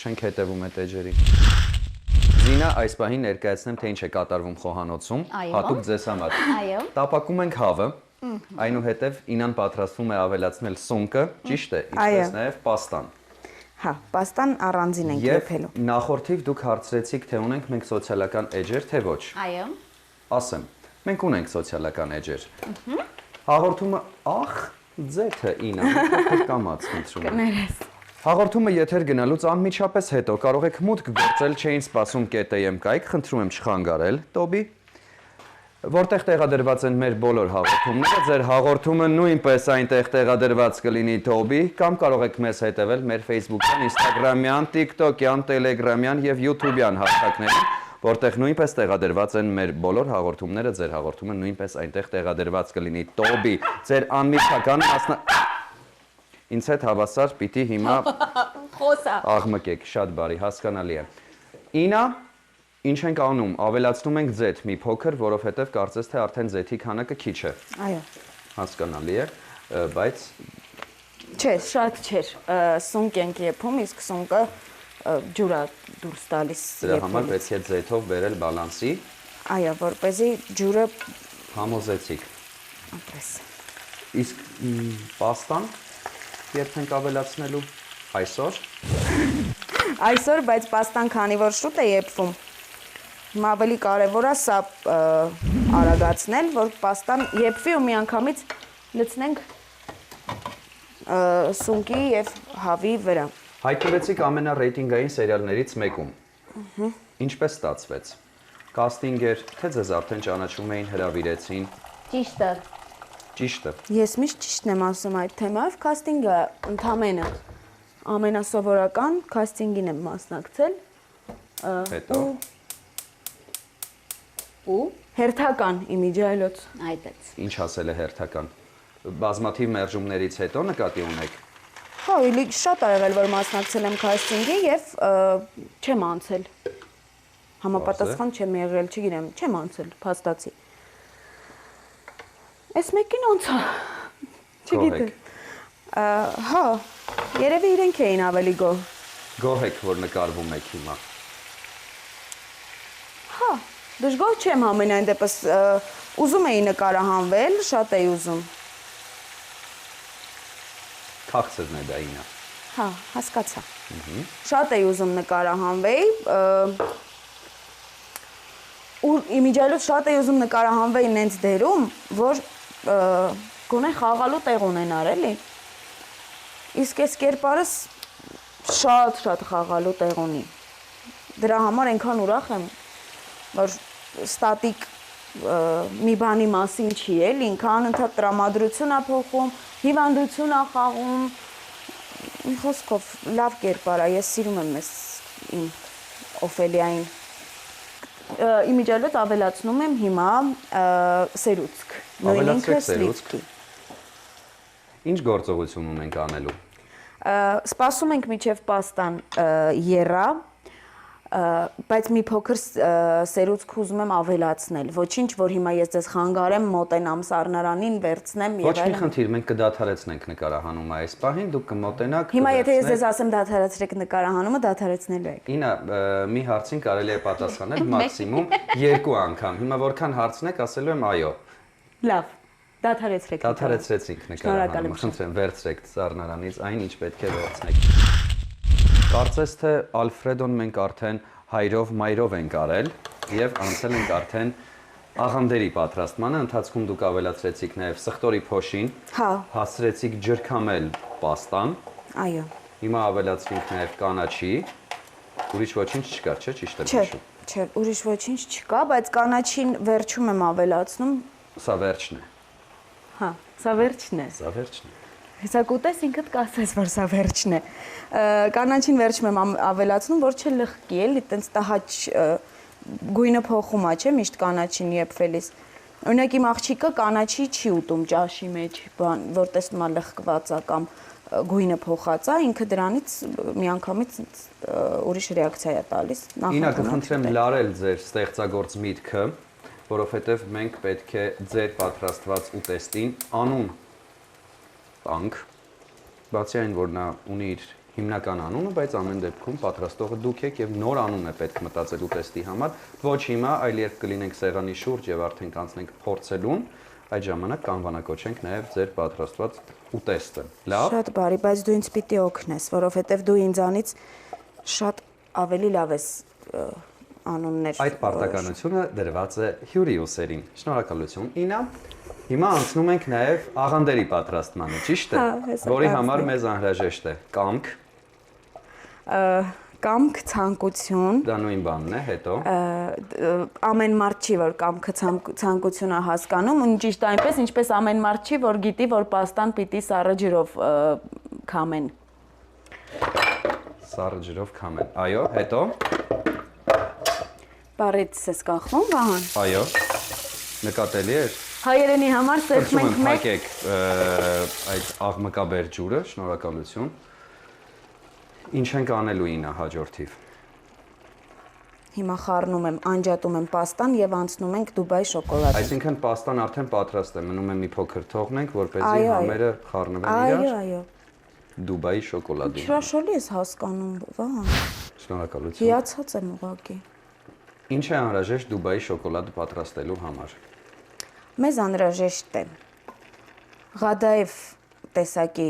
Չենք հետևում այդ էջերի։ Զինա, այս պահին ներկայացնեմ, թե ինչ է կատարվում խոհանոցում, հատուկ ձեզ համար։ Այո։ Տապակում ենք հավը, այնուհետև Ինան պատրաստվում է ավելացնել սունկը, ճիշտ է, ինչպես նաև պաստան։ Հա, պաստան առանձին ենք եփելու։ Եվ նախորդիվ դուք հարցրեցիք, թե ունենք մենք սոցիալական էջեր, թե ոչ։ Այո։ Ասեմ, մենք ունենք սոցիալական էջեր։ Հաղորդումը ախ, ձեթը Ինա, փոքր կամաց խնդրում եմ։ Կներես։ Հաղորդումը եթեր գնալուց անմիջապես հետո կարող եք մուտք գործել չէին սպասում կետեմ կայք, խնդրում եմ չխանգարել, Տոբի, որտեղ տեղադրված են մեր բոլոր հաղորդումները, ձեր հաղորդումը նույնպես այնտեղ տեղադրված կլինի Տոբի, կամ կարող եք մեզ հետևել մեր Facebook-յան, Instagram-յան, TikTok-յան, Telegram-յան եւ YouTube-յան հաշտակներում, որտեղ նույնպես տեղադրված են մեր բոլոր հաղորդումները, ձեր հաղորդումը նույնպես այնտեղ տեղադրված կլինի Տոբի, ձեր անմիջական Ինձ հետ հավասար պիտի հիմա Խոսա։ աղմկեք, շատ բարի, հասկանալի է։ Ինա, ինչ ենք անում, ավելացնում ենք ձեթ մի փոքր, որովհետև կարծես թե արդեն ձեթի քանակը քիչ է։ Այո։ Հասկանալի է, բայց Չէ, շատ չէր։ Սունկ ենք եփում, իսկ սունկը ջուրա դուրս տալիս։ դրա համար պետք է ձեթով բերել բալանսի։ Այո, որպեսզի ջուրը Համոզեցիք։ ապրես։ Իսկ պաստան երբ ենք ավելացնելու այսօր։ Այսօր, բայց պաստան քանի որ շուտ է եփվում, հիմա ավելի կարևոր է սա արագացնել, որ պաստան եփվի ու միանգամից լցնենք սունկի եւ հավի վրա։ Հայտնվեցիք ամենառեյտինգային սերիալներից մեկում։ Ինչպես ստացվեց։ Կաստինգ էր, թե ձեզ արդեն ճանաչում էին, հրավիրեցին։ Ճիշտը։ Ճիշտը։ Ես միշտ ճիշտն եմ ասում այդ թեմայով, քաստինգը ընդամենը։ ամենասովորական քաստինգին եմ մասնակցել։ Հետո Ու հերթական իմիջայլոց։ Այդպես։ ինչ ասել է հերթական։ Բազմաթիվ մերժումներից հետո նկատի ունեք։ Հա, իլի շատ ա եղել, որ մասնակցել եմ քաստինգի եւ չեմ անցել։ Համապատասխան չեմ եղել, չգիտեմ, չեմ անցել, փաստացի։ Այս մեկին անցա։ Չգիտեմ։ Հա, երևի իրենք էին ավելի գոհ։ Գոհ եք, որ նկարվում եք հիմա։ Հա, դժգոհ չեմ ամենայն դեպս ուզում էի նկարահանվել, շատ էի ուզում։ Քաղցրն է դա ինա։ Հա, հասկացա։ Շատ էի ուզում նկարահանվեի, ու իմիջայլոց շատ էի ուզում նկարահանվեի նենց դերում, որ գոնե խաղալու տեղ ունենար, էլի։ Իսկ այս կերպարս շատ խաղալու տեղ ունի։ Դրա համար այնքան ուրախ եմ, որ ստատիկ մի բանի մասին չի, էլի, ինքան ընդհանուր տրամադրություն ա փոխում, հիվանդություն ա խաղում, մի խոսքով լավ կերպար ա, ես սիրում եմ այս իմ Օֆելիային։ Իմիջայլոց ավելացնում եմ հիմա սերուցք, նույն ինքը սլիվկի։ Ինչ գործողություն ունենք անելու։ Սպասում ենք միջև պաստան եռա, բայց մի փոքր սերուցք ուզում եմ ավելացնել։ Ոչինչ, որ հիմա ես ձեզ խանգարեմ, մոտենամ սառնարանին, վերցնեմ եւ այլն։ Ոչ մի խնդիր, մենք կդադարեցնենք նկարահանումը այս պահին, դուք կմոտենաք։ Հիմա եթե ես ձեզ ասեմ դադարեցրեք նկարահանումը, դադարեցնելու եք։ Ինա, մի հարցին կարելի է պատասխանել մաքսիմում 2 անգամ։ Հիմա որքան հարցնեք, ասելու եմ այո։ Լավ, դադարեցրեք։ Դադարեցրեցինք նկարահանումը։ Խնդրեմ, վերցրեք սառնարանից այն, ինչ պետք է վերցնեք։ Կարծես թե Ալֆրեդոն մենք արդեն հայրով մայրով ենք արել եւ անցել ենք արդեն աղանդերի պատրաստմանը, ընթացքում դուք ավելացրեցիք նաեւ սխտորի փոշին, հա, հասցրեցիք ջրքամել պաստան, այո, հիմա ավելացրինք նաեւ կանաչի, ուրիշ ոչինչ չկար, չէ՞, ճիշտ եմ հիշում։ Չէ, ուրիշ ոչինչ չկա, բայց կանաչին վերջում եմ ավելացնում։ Սա վերջն է։ Հա, սա վերջն է։ Սա վերջն է։ Հեսա կուտես ինքդ կասես, որ սա վերջն է։ Կանաչին վերջում եմ ավելացնում, որ չլխկի, էլի, տենց տհաճ գույնը փոխում է, չէ՞, միշտ կանաչին եփվելիս։ Օրինակ իմ աղջիկը կանաչի չի ուտում ճաշի մեջ, բան, որ տեսնում է լխկված է կամ գույնը փոխած է, ինքը դրանից միանգամից ուրիշ ռեակցիա է տալիս։ Ինա կխնդրեմ լարել ձեր ստեղծագործ միտքը, որովհետև մենք պետք է ձեր պատրաստված ուտեստին անուն տանք, բացի այն, որ նա ունի իր հիմնական անունը, բայց ամեն դեպքում պատրաստողը դուք եք եւ նոր անուն է պետք մտածել ուտեստի համար, ոչ հիմա, այլ երբ կլինենք սեղանի շուրջ եւ արդեն կանցնենք փորձելուն, այդ ժամանակ կանվանակոչենք նաեւ ձեր պատրաստված ուտեստը։ Լավ։ Շատ բարի, բայց դու ինձ պիտի օգնես, որովհետեւ դու ինձանից շատ ավելի լավ ես անուններ։ Այդ պարտականությունը դրված է հյուրի ուսերին։ Շնորհակալություն, Ինա։ Հիմա անցնում ենք նաև աղանդերի պատրաստմանը, ճիշտ է, որի համար մեզ անհրաժեշտ է կամք, կամք, ցանկություն։ Դա նույն բանն է, հետո ամեն մարդ չի, որ կամքը ցանկությունը հասկանում, ու ճիշտ այնպես, ինչպես ամեն մարդ չի, որ գիտի, որ պաստան պիտի սառը ջրով քամեն։ Սառը ջրով քամեն։ Այո, հետո Բարից ես կախվում, Վահան։ Այո։ Նկատելի է։ Հայերենի համար սերվում ենք մեկ։ Փակեք այդ աղմկաբեր ջուրը, շնորհակալություն։ Ինչ ենք անելու Ինա հաջորդիվ։ Հիմա խառնում եմ, անջատում եմ պաստան եւ անցնում ենք Դուբայի շոկոլադը։ Այսինքն պաստան արդեն պատրաստ է, մնում է մի փոքր թողնենք, որպեսզի համերը խառնվեն իրար։ Այո։ Դուբայի շոկոլադի։ Հրաշալի ես հասկանում, Վահան։ Շնորհակալություն։ Հիացած եմ ուղղակի։ Ինչ է անհրաժեշտ Դուբայի շոկոլադը պատրաստելու համար։ Մեզ անհրաժեշտ է Ղադաև տեսակի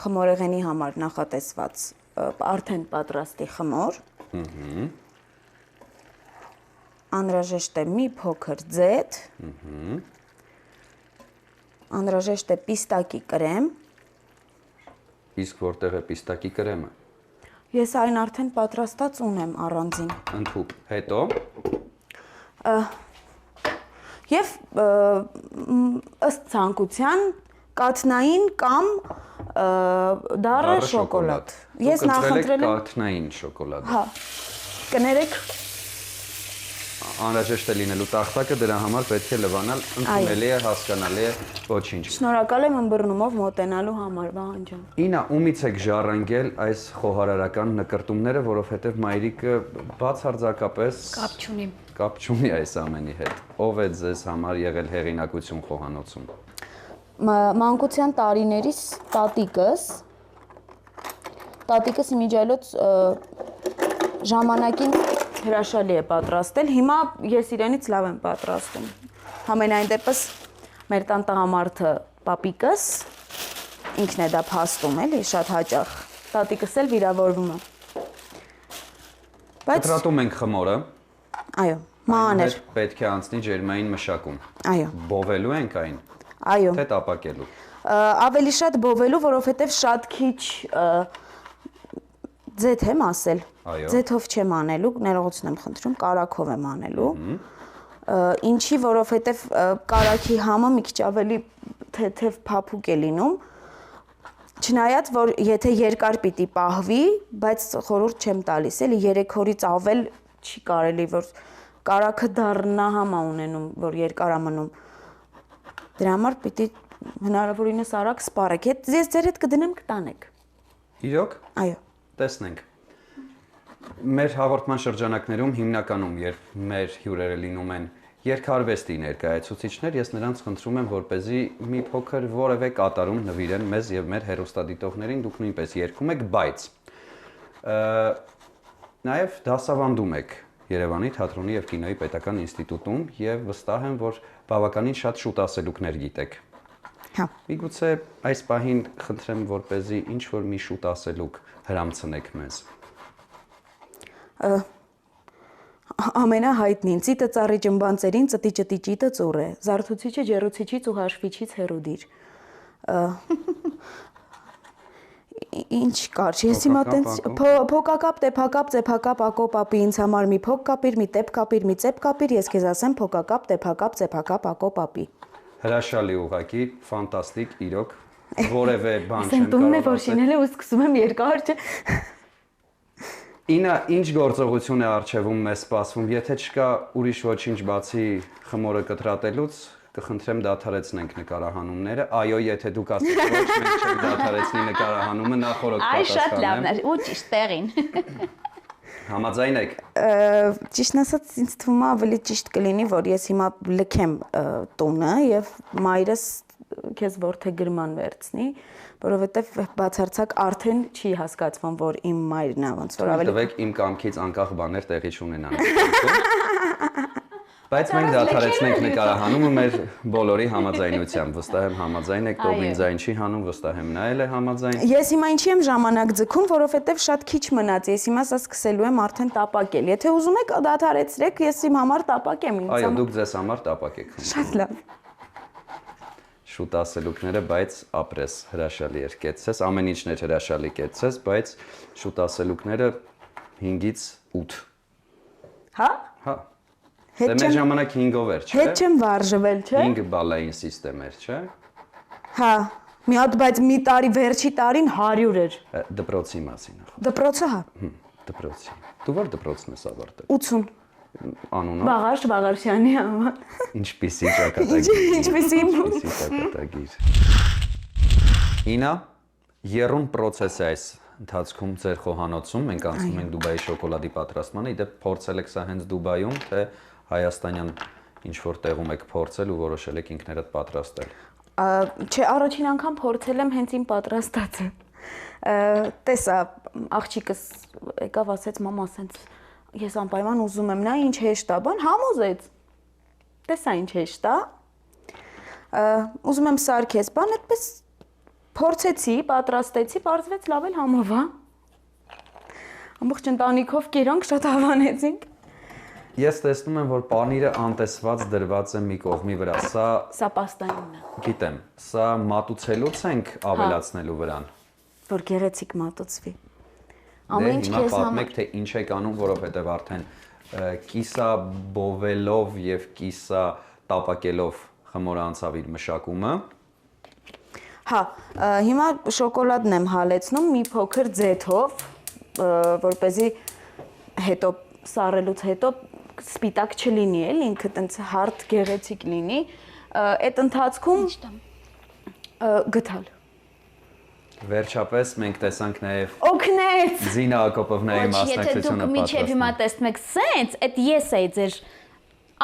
խմորեղենի համար նախատեսված արդեն պատրաստի խմոր։ Անհրաժեշտ է մի փոքր ձեթ։ Անհրաժեշտ է պիստակի կրեմ։ Իսկ որտեղ է պիստակի կրեմը։ Ես այն արդեն պատրաստած ունեմ առանձին։ Ընդհուպ, հետո Եվ ըստ ցանկության կաթնային կամ Դառը շոկոլադ։ Ես նախընտրել եմ կաթնային շոկոլադ։ Հա։ Կներեք Անհրաժեշտ է լինելու տախտակը, դրա համար պետք է լվանալ, ընդունելի է, հասկանալի է, ոչինչ։ Շնորհակալ եմ ըմբռնումով մոտենալու համար, Վահան ջան։ Ինա, ումից եք ժառանգել այս խոհարարական նկրտումները, որովհետև մայրիկը բացարձակապես կապ չունի այս ամենի հետ։ Ով է ձեզ համար եղել հեղինակություն խոհանոցում։ Մանկության տարիներիս տատիկս իմիջիայլոց ժամանակին հրաշալի է պատրաստել, հիմա ես իրենից լավ եմ պատրաստում։ Համենայն դեպս մեր տան տղամարդը պապիկս, ինքն է դա փաստում էլի, շատ հաճախ, տատիկս էլ վիրավորվում է։ Կտրատում ենք խմորը։ Այո, մանր։ Պետք է անցնի ջերմային մշակում։ Այո։ Բովելու ենք այն։ Այո։ Թե տապակելու։ Ավելի շատ բովելու, որովհետև շատ քիչ ձեթ եմ ասել։ Ձեթով չեմ անելու, ներողություն եմ խնդրում, կարագով եմ անելու։ Ինչի, որովհետև կարագի համը մի քիչ ավելի թեթև փափուկ է լինում։ Չնայած, որ եթե երկար պիտի պահվի, բայց խորհուրդ չեմ տալիս, էլի 3 օրից ավել չի կարելի, որ կարագը դառնա համա ունենում, որ երկար է մնում։ Դրա համար պիտի հնարավորինս արագ սպառեք։ Ես ձեր հետ կդնեմ կտանեք։ Իրոք։ Այո։ Տեսնենք։ Մեր հաղորդման շրջանակներում հիմնականում, երբ մեր հյուրերը լինում են երկարվեստի ներկայացուցիչներ, ես նրանց խնդրում եմ, որպեսզի մի փոքր որևէ կատարում նվիրեն մեզ եւ մեր հեռուստադիտողներին, դուք նույնպես երգում եք, բայց նաեւ դասավանդում եք Երևանի թատրոնի եւ կինոյի պետական ինստիտուտում եւ վստահ եմ, որ բավականին շատ շուտ ասելուկներ գիտեք։ Հա։ Միգուցե այս պահին խնդրեմ, որպեսզի ինչ որ մի շուտ ասելուկ հրամցնեք մեզ։ Ամենահայտնին ծիտը ծառի ջմբանցերին ծտի ճտի ճիտը ծուռ է, զարթուցիչը ջեռուցիչից ու հաշվիչից հեռու դիր։ Ինչ կարճ, ես հիմա տենց փոկակապ, տեփակապ, ծեփակապ, ակո պապի ինձ համար մի փոկ կապիր, մի տեպ կապիր, մի ծեպ կապիր, ես քեզ ասեմ փոկակապ, տեփակապ, ծեփակապ, ակո պապի։ Հրաշալի ուղղակի, ֆանտաստիկ, իրոք, որևէ բան չեմ կարող ասել։ Որ շինել է ու սկսում եմ երկար չէ։ Ինա, ինչ գործողություն է առջևում մեզ սպասվում, եթե չկա ուրիշ ոչինչ բացի խմորը կտրատելուց, կխնդրեմ դադարեցնենք նկարահանումները։ Այո, եթե դուք ասեք ոչ, մենք չենք դադարեցնի նկարահանումը, նախորդ պատասխանեմ։ Այ շատ լավն է, ու ճիշտ տեղին։ Համաձայն եք։ Ճիշտն ասած, ինձ թվում է ավելի ճիշտ կլինի, որ ես հիմա լքեմ տունը եւ մայրս քեզ որդեգրման վերցնի, որովհետեւ բացարձակ արդեն չի հասկացվում, որ իմ մայրն է, ոնց որ ավելի տվեք իմ կամքից անկախ բաներ տեղի չունենան։ Բայց մենք դադարեցնենք նկարահանումը մեր բոլորի համաձայնությամբ, վստահ եմ համաձայն եք, Տոմին ձայն չի հանում, վստահ եմ նա էլ է համաձայն։ Ես հիմա ինչի եմ ժամանակ ձգում, որովհետև շատ քիչ մնաց, ես հիմա սա սկսելու եմ արդեն տապակել։ Եթե ուզում եք դադարեցրեք, ես իմ համար տապակեմ ինձ։ Այո, դուք ձեզ համար տապակեք։ Շատ լավ։ Շուտ ասելուկները, բայց ապրես, հրաշալի էր կեցցես, ամեն ինչն էր հրաշալի կեցցես, բայց շուտ ասելուկները 5-ից 8։ Հա։ Հա։ Դե մեր ժամանակ 5-ով էր, չէ՞։ Հետ չեմ վարժվել, չէ՞։ 5 բալային սիստեմ էր, չէ՞։ Հա, մի հատ, բայց մի տարի վերջի տարին 100 էր։ Դպրոցի մասին ախ։ Դպրոցը, հա։ Դպրոցի։ Դու որ դպրոցն ես ավարտել։ 80։ Անունը։ Վաղարշ Վաղարշյանի անվան։ Ինչպիսի ճակատագիր։ Ինչպիսի ճակատագիր։ Ինա, եռուն process է այս ընթացքում ձեր խոհանոցում, մենք անցնում ենք Դուբայի շոկոլադի պատրաստմանը, իդեպ փորձել եք սա հենց Դուբայում, թե հայաստանյան ինչ որ տեղում եք փորձել ու որոշել եք ինքներդ պատրաստել։ Չէ, առաջին անգամ փորձել եմ հենց իմ պատրաստածը։ Տեսա, աղջիկս եկավ ասեց մամա, ասենց ես անպայման ուզում եմ, նա ինչ հեշտ է, բան համոզեց։ Տեսա ինչ հեշտ է։ Ուզում եմ սարքես, բան այդպես փորձեցի, պատրաստեցի, բարձվեց լավ էլ համով է։ Ամբողջ ընտանիքով կերանք, շատ հավանեցինք։ Ես տեսնում եմ, որ պանիրը անտեսված դրված է մի կողմի վրա։ Սա պաստայինն է։ Գիտեմ, սա մատուցելուց ենք ավելացնելու վրան։ Որ գեղեցիկ մատուցվի։ Ամեն ինչ քեզ համար։ Թե ինչ եք անում, որովհետև արդեն կիսա բովելով եւ կիսա տապակելով խմորը անցավ իր մշակումը։ Հա, հիմա շոկոլադն եմ հալեցնում մի փոքր ձեթով, որպեսզի հետո սառելուց հետո սպիտակ չլինի, էլի ինքը տենց հարթ գեղեցիկ լինի։ Այդ ընթացքում գտալ։ Վերջապես մենք տեսանք նաև Օգնեց։ Զինա Ակոպովնայի մասնակցությունը Եթե դուք միջև հիմա տեսնում եք սենց, այդ ես էի ձեր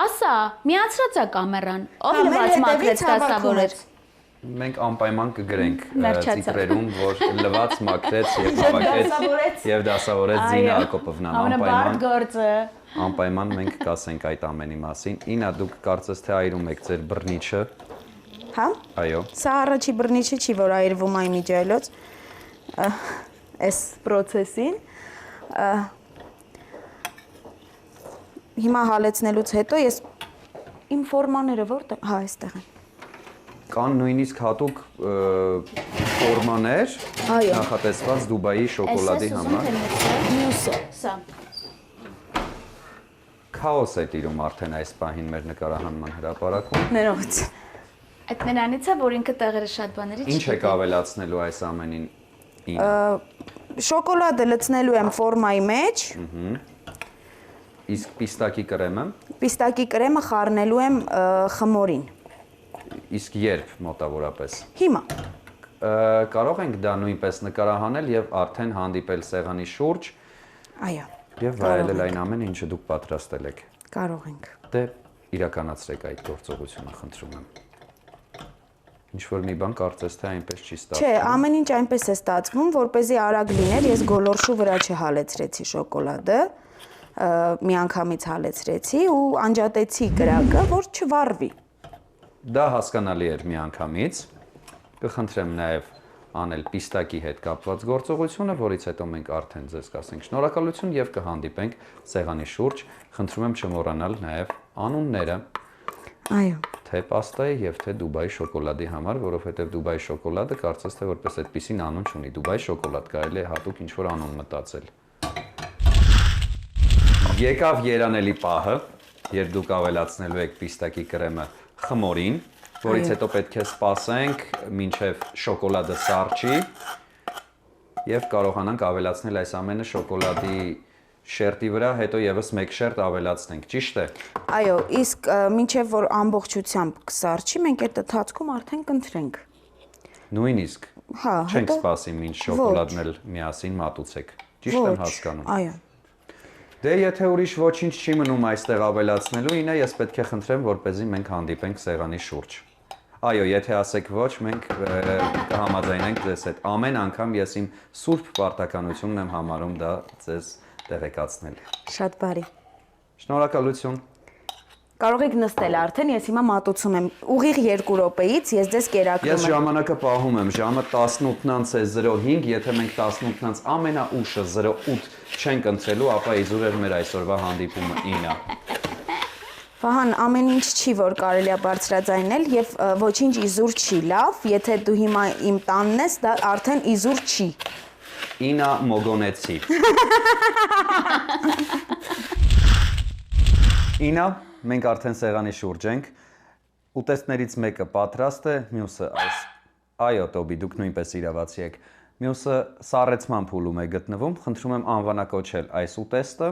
ասա, միացրած է կամերան, ով լվաց մաքրեց դասավորեց։ Մենք անպայման կգրենք Վերջացավ։ ծիտրերում, որ լվաց մաքրեց եւ հավաքեց եւ դասավորեց Զինա Ակոպովնան, Ամենաբարդ գործը։ անպայման մենք կասենք այդ ամենի մասին։ Ինա, դուք կարծես թե այրում եք ձեր բռնիչը։ Հա։ Այո։ Սա առաջի բռնիչը չի, որ այրվում այն միջայլոց այս process-ին։ Հիմա հալեցնելուց հետո ես իմ ֆորմաները որտե՞ղ։ Հա, այստեղ են։ Կան նույնիսկ հատուկ ֆորմաներ Այո։ նախատեսված Դուբայի շոկոլադի համար։ Մյուսը, սա։ Քաոս է տիրում արդեն այս պահին մեր նկարահանման հրապարակում։ Ներողություն։ Այդ նրանից է, որ ինքը տեղերը շատ բաների Ինչ եք ավելացնելու այս ամենին։ Շոկոլադը լցնելու եմ ֆորմայի մեջ։ Իսկ պիստակի կրեմը։ Պիստակի կրեմը խառնելու եմ խմորին։ Իսկ երբ մոտավորապես։ Հիմա։ Կարող ենք դա նույնպես նկարահանել եւ արդեն հանդիպել սեղանի շուրջ Այո։ եւ վայելել այն ամենը, ինչը դուք պատրաստել եք։ Կարող ենք։ Դե իրականացրեք այդ գործողությունը, խնդրում եմ։ Ինչ որ մի բան կարծես թե այնպես չի ստացվում։ Չէ, ամեն ինչ այնպես է ստացվում, որպեսզի արագ լիներ, ես գոլորշու վրա չհալեցրեցի շոկոլադը, միանգամից հալեցրեցի ու անջատեցի կրակը, որ չվառվի։ Դա հասկանալի էր միանգամից։ Կխնդրեմ նաև անել պիստակի հետ կապված գործողությունը, որից հետո մենք արդեն ձեզ կասենք շնորհակալություն եւ կհանդիպենք սեղանի շուրջ։ Խնդրում եմ չմոռանալ նաև անունները։ Այո։ Թե պաստայի եւ թե Դուբայի շոկոլադի համար, որովհետեւ Դուբայի շոկոլադը կարծես թե որպես այդպեսին անուն չունի։ Դուբայի շոկոլադ կարելի է հատուկ ինչ-որ անուն մտածել։ Եկավ երանելի պահը, երբ դուք ավելացնելու եք պիստակի կրեմը խմորին, որից հետո պետք է սպասենք մինչև շոկոլադը սառչի եւ կարողանանք ավելացնել այս ամենը շոկոլադի շերտի վրա, հետո եւս մեկ շերտ ավելացնենք, ճիշտ է։ Այո, իսկ մինչև որ ամբողջությամբ կսառչի, մենք այդ ընթացքում արդեն կընտրենք։ Նույնիսկ Հա, չենք սպասի մինչ շոկոլադն էլ միասին մատուցեք։ Ճիշտ եմ հասկանում։ Այո։ Դե եթե ուրիշ ոչինչ չի մնում այստեղ ավելացնելու, ինա ես պետք է խնդրեմ, որպեսզի մենք հանդիպենք սեղանի շուրջ։ Այո, եթե ասեք ոչ, մենք կհամաձայնենք ձեզ հետ։ Ամեն անգամ ես իմ սուրբ պարտականությունն եմ համարում դա ձեզ տեղեկացնել։ Շատ բարի։ Շնորհակալություն։ Կարող եք նստել արդեն, ես հիմա մատուցում եմ ուղիղ 2 րոպեից, ես ձեզ կերակրում Ես ժամանակը պահում եմ, ժամը 18:05, եթե մենք 18:00 ամենաուշը 08 չենք ընտրելու, ապա իզուր էր մեր այսօրվա հանդիպումը 9։ Վահան, ամեն ինչ չի, որ կարելի է բարձրաձայնել եւ ոչինչ իզուր չի լավ, եթե դու հիմա իմ տանն ես, դա արդեն իզուր չի։ Ինա Մոգոնեցի։ Ինա, մենք արդեն սեղանի շուրջ ենք։ Ուտեստներից մեկը պատրաստ է, մյուսը այս։ Այո, Տոբի, դուք նույնպես իրավացի եք։ Մյուսը սառեցման փուլում է գտնվում։ Խնդրում եմ անվանակոչել այս ուտեստը։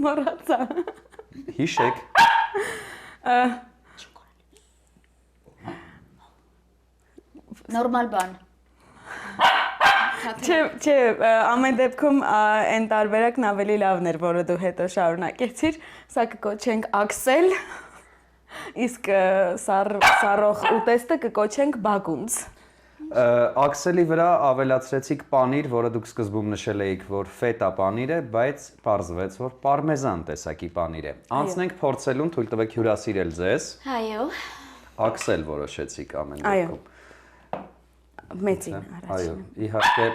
Մոռացա։ Հիշեք։ Նորմալ բան։ Չէ, ամեն դեպքում այն տարբերակն ավելի լավն էր, որը դու հետո շարունակեցիր, սա կկոչենք Աքսել, իսկ սառող ուտեստը կկոչենք Բագունց։ Աքսելի վրա ավելացրեցիք պանիր, որը դուք սկզբում նշել էիք, որ ֆետա պանիր է, բայց պարզվեց, որ պարմեզան տեսակի պանիր է։ Անցնենք փորձելուն, թույլ տվեք հյուրասիրել ձեզ։ Այո։ Աքսել որոշեցիք ամեն դեպքում։ Մեծին Այո, առաջին։ իհարկե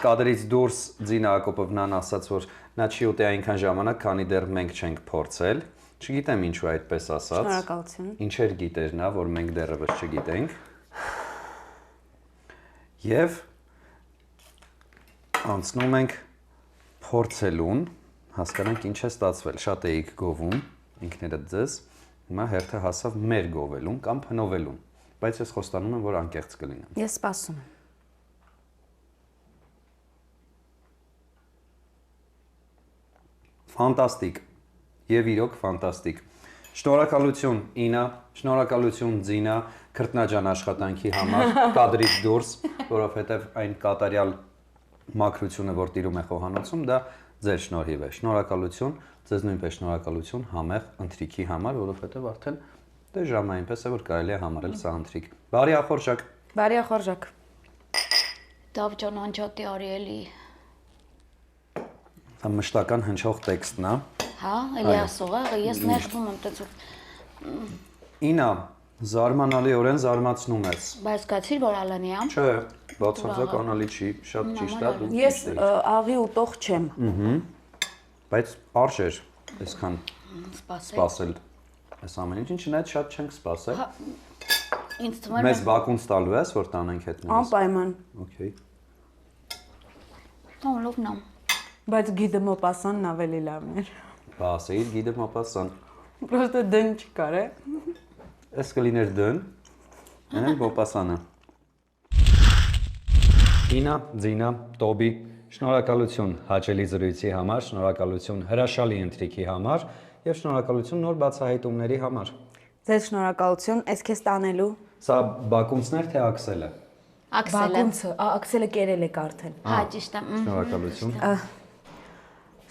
կադրից դուրս Զինա Ակոպովնան ասաց, որ նա չի ուտի այնքան ժամանակ, քանի դեռ մենք չենք փորձել։ Չգիտեմ ինչու այդպես ասաց։ Շնորհակալություն։ Ինչեր գիտեր նա, որ մենք դեռևս չգիտենք։ Եվ անցնում ենք փորձելուն, հասկանանք ինչ է ստացվել։ Շատ էիք գովում ինքներդ ձեզ, հիմա հերթը հասավ մեր գովելուն կամ փնովելուն։ բայց ես խոստանում եմ, որ անկեղծ կլինեմ։ Ես սպասում եմ։ Ֆանտաստիկ։ Եվ իրոք ֆանտաստիկ։ Շնորհակալություն Ինա, շնորհակալություն Ձինա, քրտնաջան աշխատանքի համար, կադրից դուրս, որովհետև այն կատարյալ մաքրությունը, որ տիրում է խոհանոցում, դա ձեր շնորհիվ է։ Շնորհակալություն, ձեզ նույնպես շնորհակալություն համեղ ընթրիքի համար, որովհետև արդեն դե ժամը այնպես է, որ կարելի է համարել սա ընթրիք։ Բարի ախորժակ։ Բարի ախորժակ։ Դավջան անջատի Արիելի։ Դա մշտական հնչող տեքստն է։ Հա, էլի ասողը, ես նեղվում եմ տենց։ Ինա, զարմանալիորեն զարմացնում ես։ Բայց զգացիր, որ Ալանի է։ Չէ, բացարձականալի չի, շատ ճիշտ է դու։ Ես աղի ուտող չեմ։ Բայց արժ էր այսքան սպասել այս ամեն ինչ, չնայած շատ չենք սպասել։ Ինձ թվում է Մեզ բակունց տալու ես, որ տանենք հետ մեզ։ Անպայման։ Okay։ լովն է։ Բայց գիդը մոպասանն ավելի լավն էր։ Բա ասեիր գիդը մապասան։ Պրոստը դն չկար է։ Էս կլիներ դն, այն մոպասանը։ Ինա, Ձինա, Տոբի, շնորհակալություն հաճելի զրույցի համար, շնորհակալություն հրաշալի ընթրիքի համար եւ շնորհակալություն նոր բացահայտումների համար։ Ձեզ շնորհակալություն, ես քեզ տանելու։ Սա բակունցն էր թե աքսելը։ Աքսելը։ Բակունցը, աքսելը կերել է կարդել։ Հա, ճիշտ է։ Շնորհակալություն։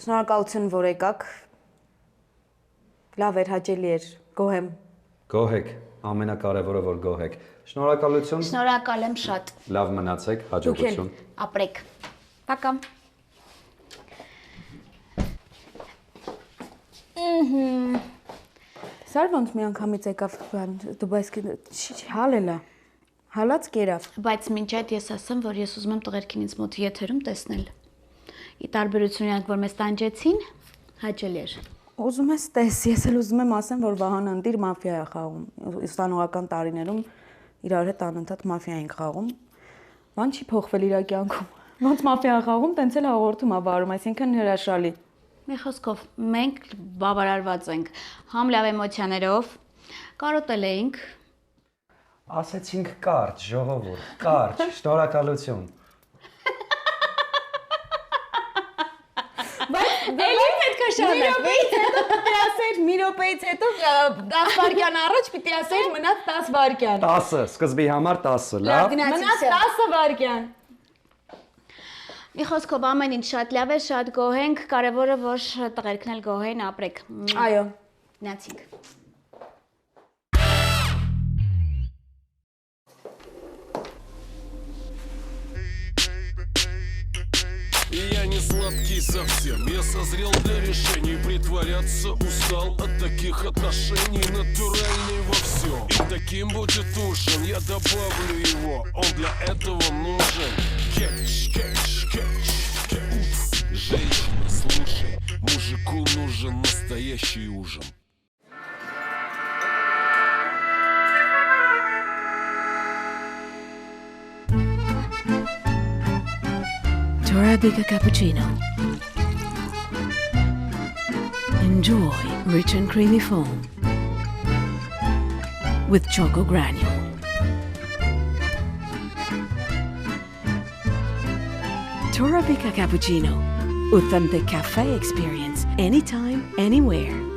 Շնորհակալություն, որ եկաք։ Լավ էր, հաճելի էր, գոհ եմ։ Գոհ եք, ամենակարևորը որ գոհ եք։ Շնորհակալություն։ Շնորհակալ եմ շատ։ Լավ մնացեք, հաջողություն։ Ապրեք։ Пока։ Սար ոնց մի անգամից եկավ Դուբայսկի հալելա։ Հալած կերավ։ Բայց մինչ այդ ես ասեմ, որ ես ուզում եմ տղերքին ինձ մոտ եթերում տեսնել։ Ի տարբերություն իրանք, որ մեզ տանջեցին, հաճելի էր։ Ուզում ես տես, ես էլ ուզում եմ ասեմ, որ Վահան Անդիր մաֆիա է խաղում։ Ուսանողական տարիներում իրար հետ անընդհատ մաֆիա ենք խաղում։ Ման չի փոխվել իր կյանքում։ Ոնց մաֆիա խաղում, տենց էլ հաղորդում ա վարում, այսինքն հրաշալի։ Մի խոսքով, մենք բավարարված ենք համ լավ էմոցիաներով, կարոտել էինք։ Ասեցինք կարճ, ժողովուրդ, կարճ, շնորհակալություն։ Էլի պետք է շարունակվի։ Մի րոպեից հետո 10 վայրկյան առաջ պիտի ասեիր մնաց 10 վայրկյան։ 10, սկզբի համար 10, լավ։ Մնաց 10 վայրկյան։ Մի խոսքով ամեն ինչ շատ լավ է, շատ գոհ ենք, կարևորը որ տղերքն էլ գոհ են, ապրեք։ Այո։ Գնացինք։ Я не сладкий совсем, я созрел для решений. Притворяться устал от таких отношений. Натуральный во всем, и таким будет ужин. Я добавлю его, он для этого нужен. Кетч, кетч, кетч, кетч. Женщина, слушай, мужику нужен настоящий ужин. Arabica cappuccino. Enjoy rich and creamy foam with choco granule. Arabica cappuccino. Authentic cafe experience anytime, anywhere.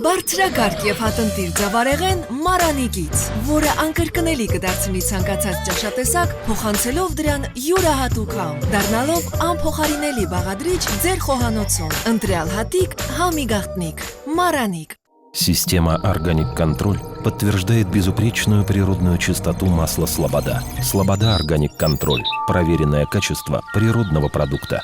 Բարձրակարգ եւ հատնտիր ձավարեղեն Մարանիկից, որը անկրկնելի կդարձնի ցանկացած ճաշատեսակ, փոխանցելով դրան յուրահատուկ համ, դառնալով անփոխարինելի բաղադրիչ ձեր խոհանոցում։ Ընտրյալ հատիկ, համի գաղտնիք, Мараник. Система «Органик Контроль» подтверждает безупречную природную чистоту масла «Слобода». «Слобода Органик Контроль» – проверенное качество природного продукта.